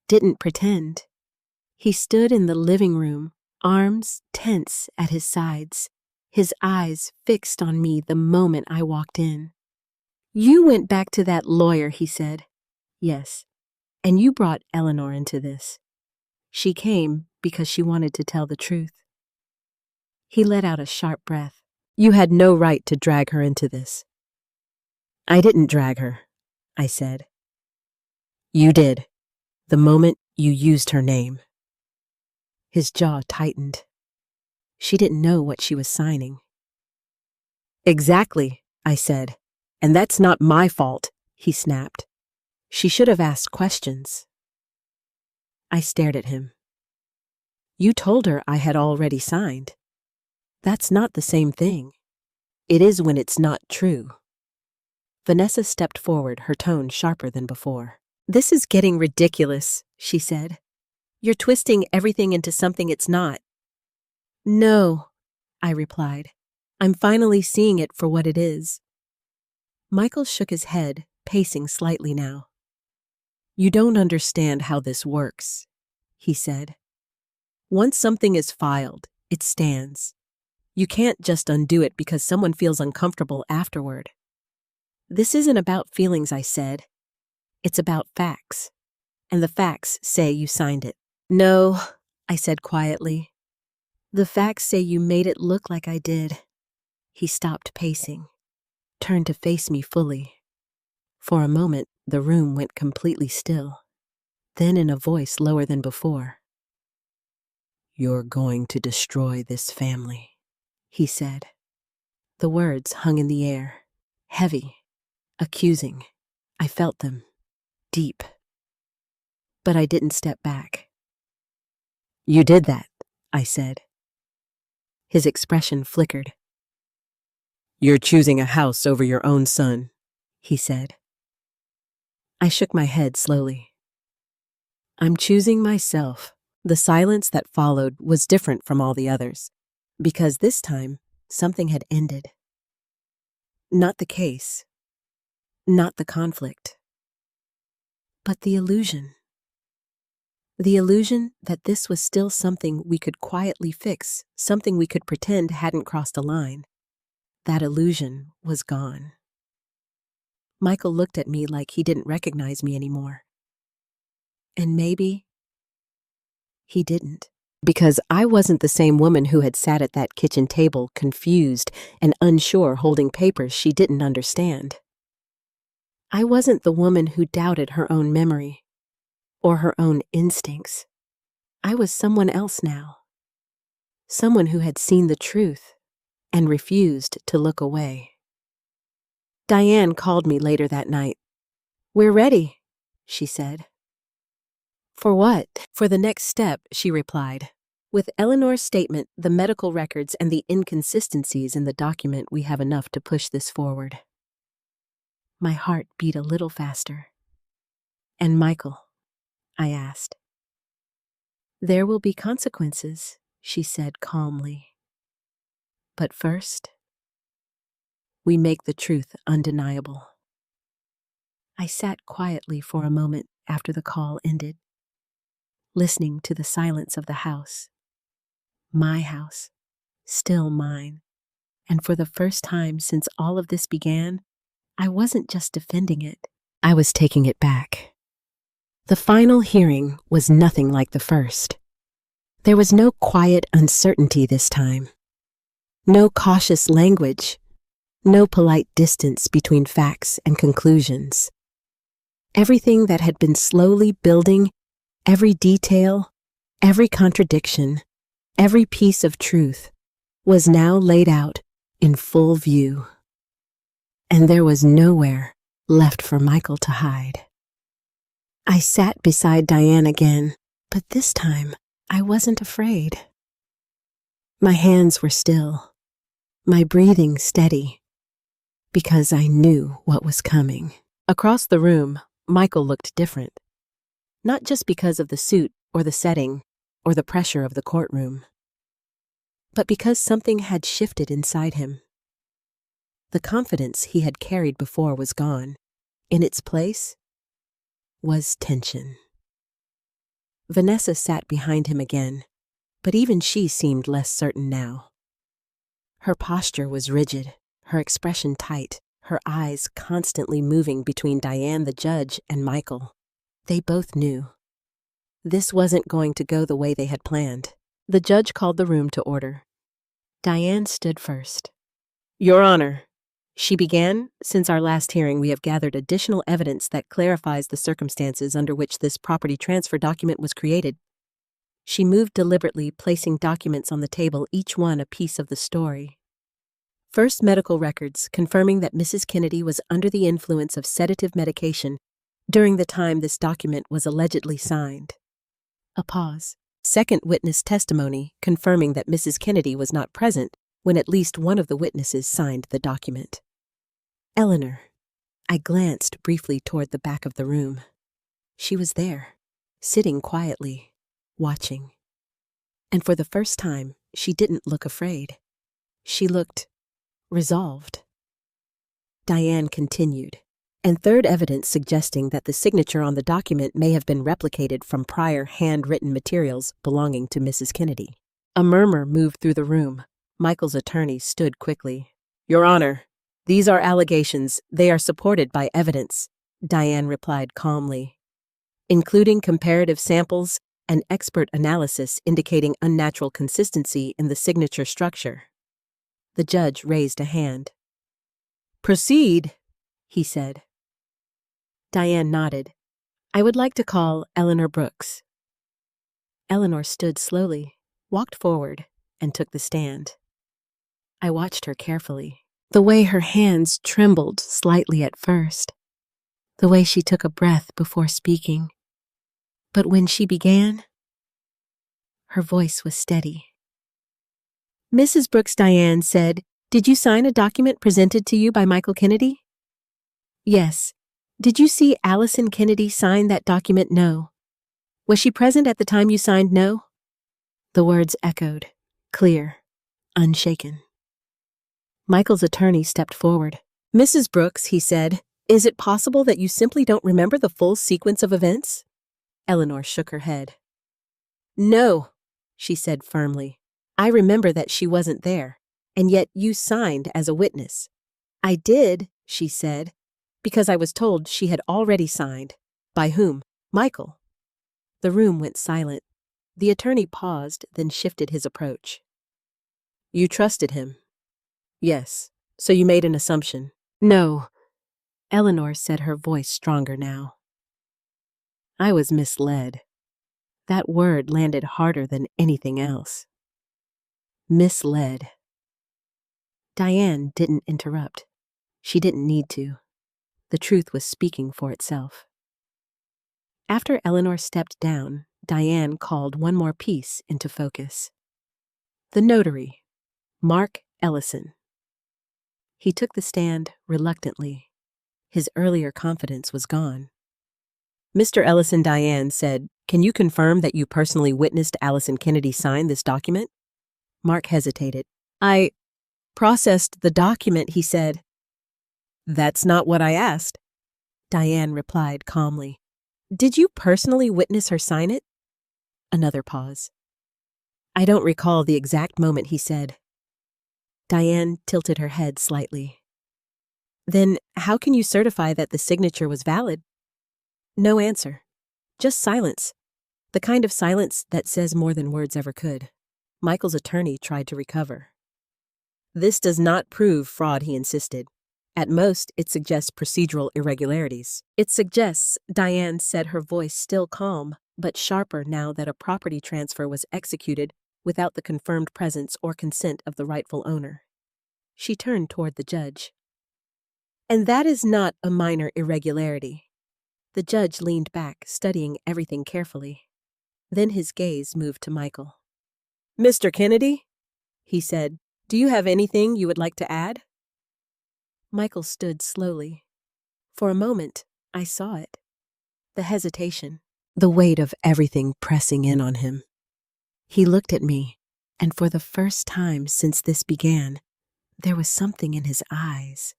didn't pretend. He stood in the living room, arms tense at his sides, his eyes fixed on me the moment I walked in. "You went back to that lawyer," he said. "Yes, and you brought Eleanor into this. She came because she wanted to tell the truth." He let out a sharp breath. "You had no right to drag her into this." "I didn't drag her. I said. You did, the moment you used her name. His jaw tightened. She didn't know what she was signing. Exactly, I said. And that's not my fault, he snapped. She should have asked questions. I stared at him. You told her I had already signed. That's not the same thing. It is when it's not true. Vanessa stepped forward, her tone sharper than before. This is getting ridiculous, she said. You're twisting everything into something it's not. No, I replied. I'm finally seeing it for what it is. Michael shook his head, pacing slightly now. You don't understand how this works, he said. Once something is filed, it stands. You can't just undo it because someone feels uncomfortable afterward. This isn't about feelings, I said. It's about facts. And the facts say you signed it. No, I said quietly. The facts say you made it look like I did. He stopped pacing, turned to face me fully. For a moment, the room went completely still. Then in a voice lower than before. You're going to destroy this family, he said. The words hung in the air, heavy, accusing. I felt them, deep. But I didn't step back. You did that, I said. His expression flickered. You're choosing a house over your own son, he said. I shook my head slowly. I'm choosing myself. The silence that followed was different from all the others, because this time something had ended. Not the case, not the conflict, but the illusion. The illusion that this was still something we could quietly fix, something we could pretend hadn't crossed a line. That illusion was gone. Michael looked at me like he didn't recognize me anymore. And maybe he didn't, because I wasn't the same woman who had sat at that kitchen table, confused and unsure, holding papers she didn't understand. I wasn't the woman who doubted her own memory or her own instincts. I was someone else now. Someone who had seen the truth and refused to look away. Diane called me later that night. We're ready, she said. For what? For the next step, she replied. With Eleanor's statement, the medical records, and the inconsistencies in the document, we have enough to push this forward. My heart beat a little faster. And Michael? I asked. There will be consequences, she said calmly. But first, we make the truth undeniable. I sat quietly for a moment after the call ended, listening to the silence of the house. My house, still mine. And for the first time since all of this began, I wasn't just defending it, I was taking it back. The final hearing was nothing like the first. There was no quiet uncertainty this time. No cautious language. No polite distance between facts and conclusions. Everything that had been slowly building, every detail, every contradiction, every piece of truth, was now laid out in full view. And there was nowhere left for Michael to hide. I sat beside Diane again, but this time I wasn't afraid. My hands were still, my breathing steady, because I knew what was coming. Across the room, Michael looked different. Not just because of the suit or the setting or the pressure of the courtroom, but because something had shifted inside him. The confidence he had carried before was gone. In its place was tension. Vanessa sat behind him again, but even she seemed less certain now. Her posture was rigid, her expression tight, her eyes constantly moving between Diane the judge and Michael. They both knew. This wasn't going to go the way they had planned. The judge called the room to order. Diane stood first. Your Honor, She began, "Since our last hearing, we have gathered additional evidence that clarifies the circumstances under which this property transfer document was created." She moved deliberately, placing documents on the table, each one a piece of the story. First, medical records confirming that Mrs. Kennedy was under the influence of sedative medication during the time this document was allegedly signed. A pause. Second, witness testimony confirming that Mrs. Kennedy was not present when at least one of the witnesses signed the document. Eleanor. I glanced briefly toward the back of the room. She was there, sitting quietly, watching. And for the first time, she didn't look afraid. She looked resolved. Diane continued. And third, evidence suggesting that the signature on the document may have been replicated from prior handwritten materials belonging to Mrs. Kennedy. A murmur moved through the room. Michael's attorney stood quickly. "Your Honor, these are allegations. They are supported by evidence," Diane replied calmly, "including comparative samples and expert analysis indicating unnatural consistency in the signature structure." The judge raised a hand. "Proceed," he said. Diane nodded. "I would like to call Eleanor Brooks." Eleanor stood slowly, walked forward, and took the stand. I watched her carefully. The way her hands trembled slightly at first. The way she took a breath before speaking. But when she began, her voice was steady. "Mrs. Brooks," Diane said, "did you sign a document presented to you by Michael Kennedy?" "Yes." "Did you see Allison Kennedy sign that document?" "No." "Was she present at the time you signed?" "No." The words echoed, clear, unshaken. Michael's attorney stepped forward. "Mrs. Brooks," he said, "is it possible that you simply don't remember the full sequence of events?" Eleanor shook her head. "No," she said firmly. "I remember that she wasn't there, and yet you signed as a witness." "I did," she said, "because I was told she had already signed." "By whom?" "Michael." The room went silent. The attorney paused, then shifted his approach. "You trusted him?" "Yes. So you made an assumption?" "No." Eleanor said, her voice stronger now. "I was misled." That word landed harder than anything else. Misled. Diane didn't interrupt. She didn't need to. The truth was speaking for itself. After Eleanor stepped down, Diane called one more piece into focus. The notary, Mark Ellison. He took the stand reluctantly. His earlier confidence was gone. "Mr. Ellison," Diane said, "can you confirm that you personally witnessed Allison Kennedy sign this document?" Mark hesitated. "I processed the document," he said. "That's not what I asked," Diane replied calmly. "Did you personally witness her sign it?" Another pause. "I don't recall the exact moment," he said. Diane tilted her head slightly. "Then how can you certify that the signature was valid?" No answer. Just silence. The kind of silence that says more than words ever could. Michael's attorney tried to recover. "This does not prove fraud," he insisted. "At most, it suggests procedural irregularities." "It suggests," Diane said, her voice still calm, but sharper now that a property transfer was executed without the confirmed presence or consent of the rightful owner. She turned toward the judge. "And that is not a minor irregularity." The judge leaned back, studying everything carefully. Then his gaze moved to Michael. "Mr. Kennedy," he said, "do you have anything you would like to add?" Michael stood slowly. For a moment, I saw it. The hesitation, the weight of everything pressing in on him. He looked at me, and for the first time since this began, there was something in his eyes.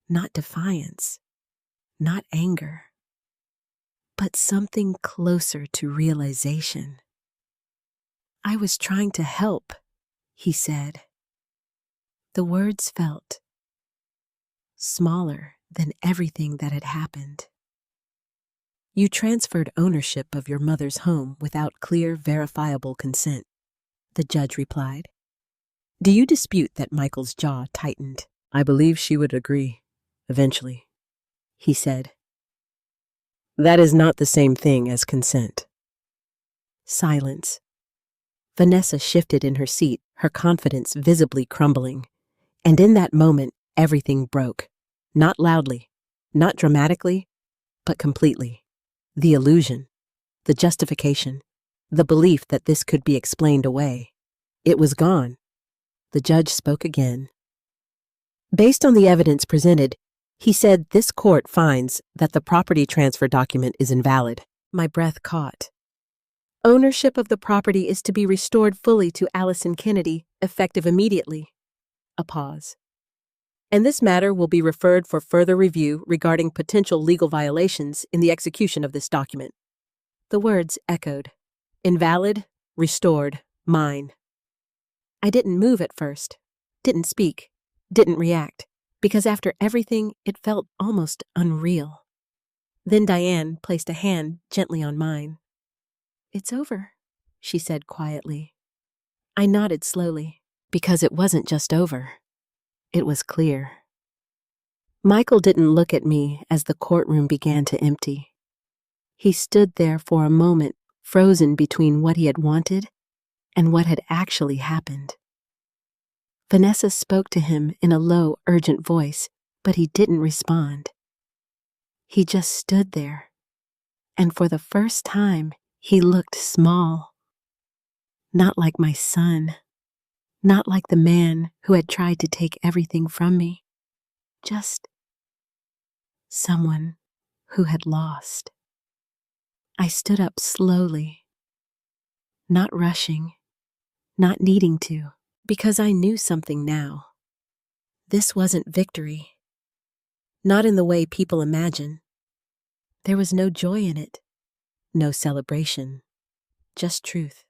Not defiance, not anger, but something closer to realization. "I was trying to help," he said. The words felt smaller than everything that had happened. "You transferred ownership of your mother's home without clear, verifiable consent," the judge replied. "Do you dispute that?" Michael's jaw tightened. I believe she would agree, eventually, he said. That is not the same thing as consent. Silence. Vanessa shifted in her seat, her confidence visibly crumbling. And in that moment, everything broke. Not loudly, not dramatically, but completely. The illusion, the justification, the belief that this could be explained away. It was gone. The judge spoke again. Based on the evidence presented, he said this court finds that the property transfer document is invalid. My breath caught. Ownership of the property is to be restored fully to Allison Kennedy, effective immediately. A pause. And this matter will be referred for further review regarding potential legal violations in the execution of this document. The words echoed. Invalid, restored, mine. I didn't move at first, didn't speak, didn't react, because after everything, it felt almost unreal. Then Diane placed a hand gently on mine. It's over, she said quietly. I nodded slowly, because it wasn't just over. It was clear. Michael didn't look at me as the courtroom began to empty. He stood there for a moment, frozen between what he had wanted and what had actually happened. Vanessa spoke to him in a low, urgent voice, but he didn't respond. He just stood there, and for the first time, he looked small. Not like my son, not like the man who had tried to take everything from me, just someone who had lost. I stood up slowly, not rushing, not needing to, because I knew something now. This wasn't victory. Not in the way people imagine. There was no joy in it, no celebration, just truth,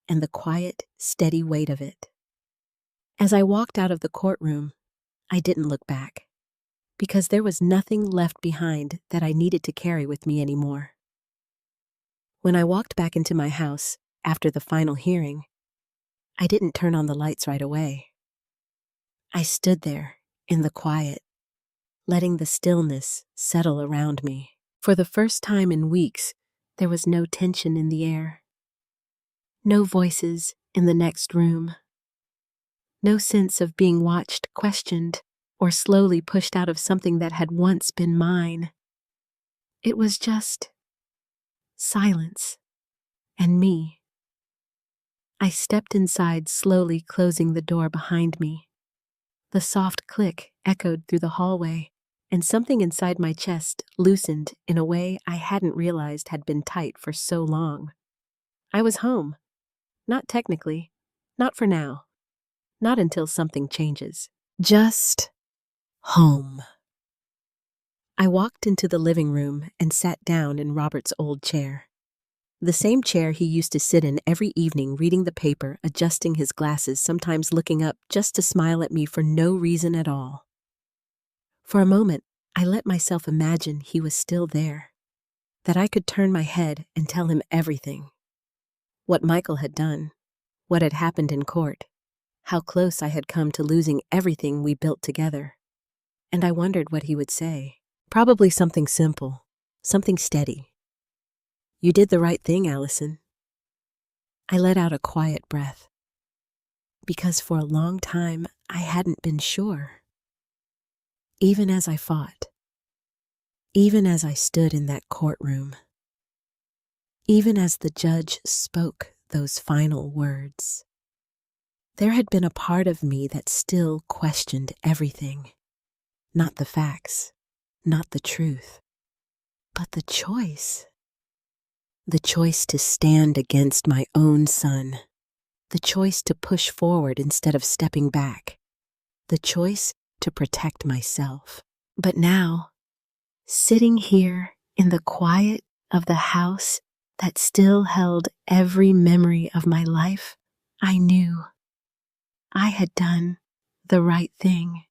and the quiet, steady weight of it. As I walked out of the courtroom, I didn't look back, because there was nothing left behind that I needed to carry with me anymore. When I walked back into my house after the final hearing, I didn't turn on the lights right away. I stood there in the quiet, letting the stillness settle around me. For the first time in weeks, there was no tension in the air. No voices in the next room. No sense of being watched, questioned, or slowly pushed out of something that had once been mine. It was just silence and me. I stepped inside, slowly closing the door behind me. The soft click echoed through the hallway, and something inside my chest loosened in a way I hadn't realized had been tight for so long. I was home. Not technically. Not for now. Not until something changes. Just home. I walked into the living room and sat down in Robert's old chair. The same chair he used to sit in every evening, reading the paper, adjusting his glasses, sometimes looking up just to smile at me for no reason at all. For a moment, I let myself imagine he was still there, that I could turn my head and tell him everything. What Michael had done, what had happened in court, how close I had come to losing everything we built together. And I wondered what he would say. Probably something simple, something steady. You did the right thing, Allison. I let out a quiet breath, because for a long time I hadn't been sure. Even as I fought, even as I stood in that courtroom, even as the judge spoke those final words, there had been a part of me that still questioned everything. Not the facts, not the truth, but the choice. The choice to stand against my own son. The choice to push forward instead of stepping back. The choice to protect myself. But now, sitting here in the quiet of the house that still held every memory of my life, I knew I had done the right thing.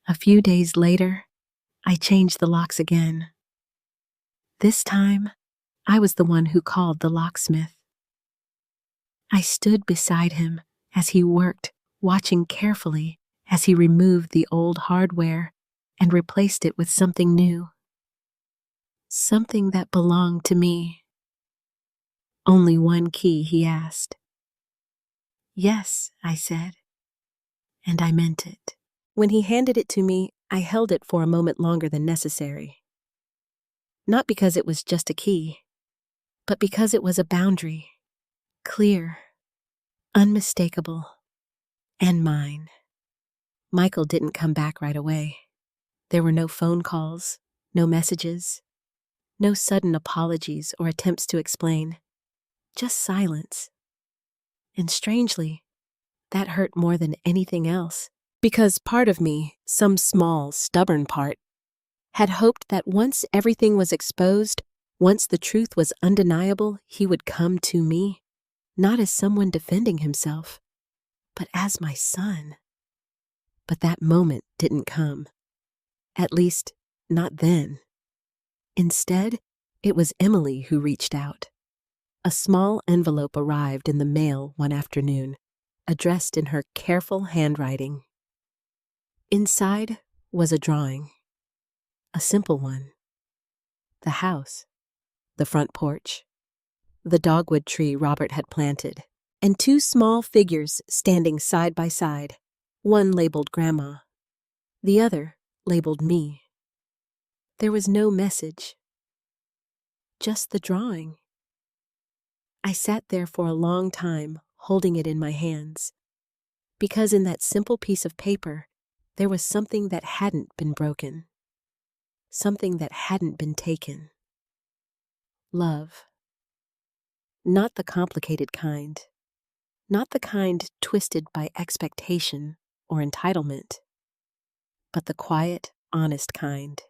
A few days later, I changed the locks again. This time, I was the one who called the locksmith. I stood beside him as he worked, watching carefully as he removed the old hardware and replaced it with something new. Something that belonged to me. Only one key, he asked. Yes, I said, and I meant it. When he handed it to me, I held it for a moment longer than necessary. Not because it was just a key, but because it was a boundary, clear, unmistakable, and mine. Michael didn't come back right away. There were no phone calls, no messages, no sudden apologies or attempts to explain, just silence. And strangely, that hurt more than anything else, because part of me, some small, stubborn part, had hoped that once everything was exposed, once the truth was undeniable, he would come to me, not as someone defending himself, but as my son. But that moment didn't come. At least, not then. Instead, it was Emily who reached out. A small envelope arrived in the mail one afternoon, addressed in her careful handwriting. Inside was a drawing. A simple one. The house, the front porch, the dogwood tree Robert had planted, and two small figures standing side by side, one labeled Grandma, the other labeled me. There was no message, just the drawing. I sat there for a long time, holding it in my hands, because in that simple piece of paper, there was something that hadn't been broken, something that hadn't been taken. Love. Not the complicated kind, not the kind twisted by expectation or entitlement, but the quiet, honest kind.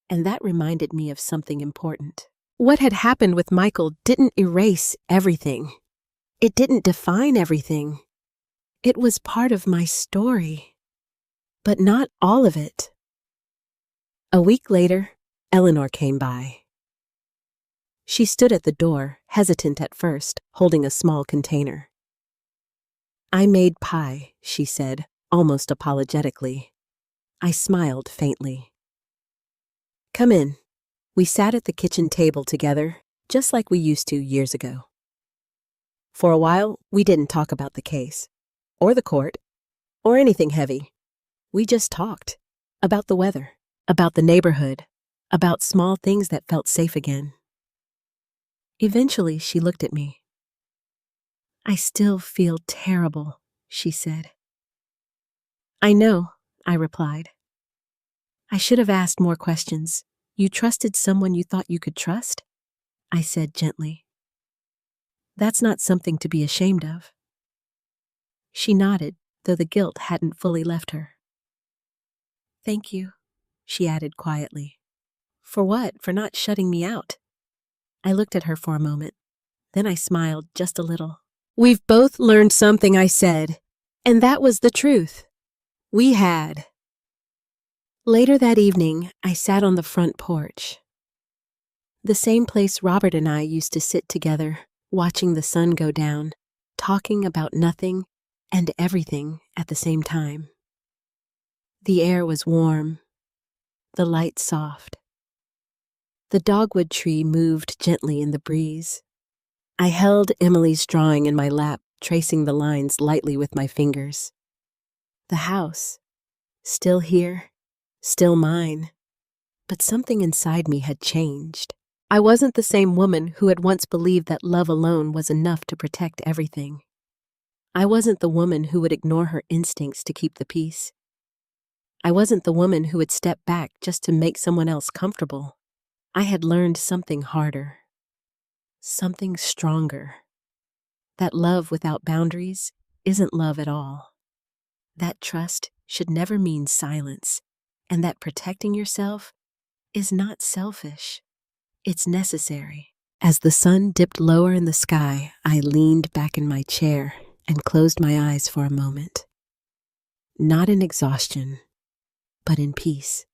And that reminded me of something important. What had happened with Michael didn't erase everything. It didn't define everything. It was part of my story, but not all of it. A week later, Eleanor came by. She stood at the door, hesitant at first, holding a small container. I made pie, she said, almost apologetically. I smiled faintly. Come in. We sat at the kitchen table together, just like we used to years ago. For a while, we didn't talk about the case, or the court, or anything heavy. We just talked about the weather, about the neighborhood, about small things that felt safe again. Eventually, she looked at me. I still feel terrible, she said. I know, I replied. I should have asked more questions. You trusted someone you thought you could trust? I said gently. That's not something to be ashamed of. She nodded, though the guilt hadn't fully left her. Thank you, she added quietly. For what? For not shutting me out? I looked at her for a moment. Then I smiled just a little. We've both learned something, I said, and that was the truth. We had. Later that evening, I sat on the front porch. The same place Robert and I used to sit together, watching the sun go down, talking about nothing and everything at the same time. The air was warm, the light soft. The dogwood tree moved gently in the breeze. I held Emily's drawing in my lap, tracing the lines lightly with my fingers. The house, still here, still mine, but something inside me had changed. I wasn't the same woman who had once believed that love alone was enough to protect everything. I wasn't the woman who would ignore her instincts to keep the peace. I wasn't the woman who would step back just to make someone else comfortable. I had learned something harder, something stronger. That love without boundaries isn't love at all. That trust should never mean silence, and that protecting yourself is not selfish. It's necessary. As the sun dipped lower in the sky, I leaned back in my chair and closed my eyes for a moment. Not in exhaustion, but in peace.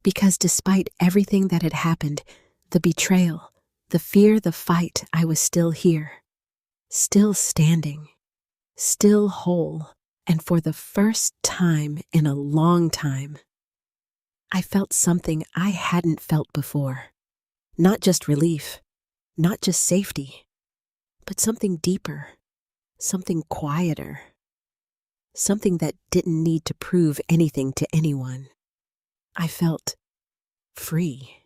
Because despite everything that had happened, the betrayal, the fear, the fight, I was still here. Still standing. Still whole. And for the first time in a long time, I felt something I hadn't felt before. Not just relief, not just safety, but something deeper, something quieter, something that didn't need to prove anything to anyone. I felt free.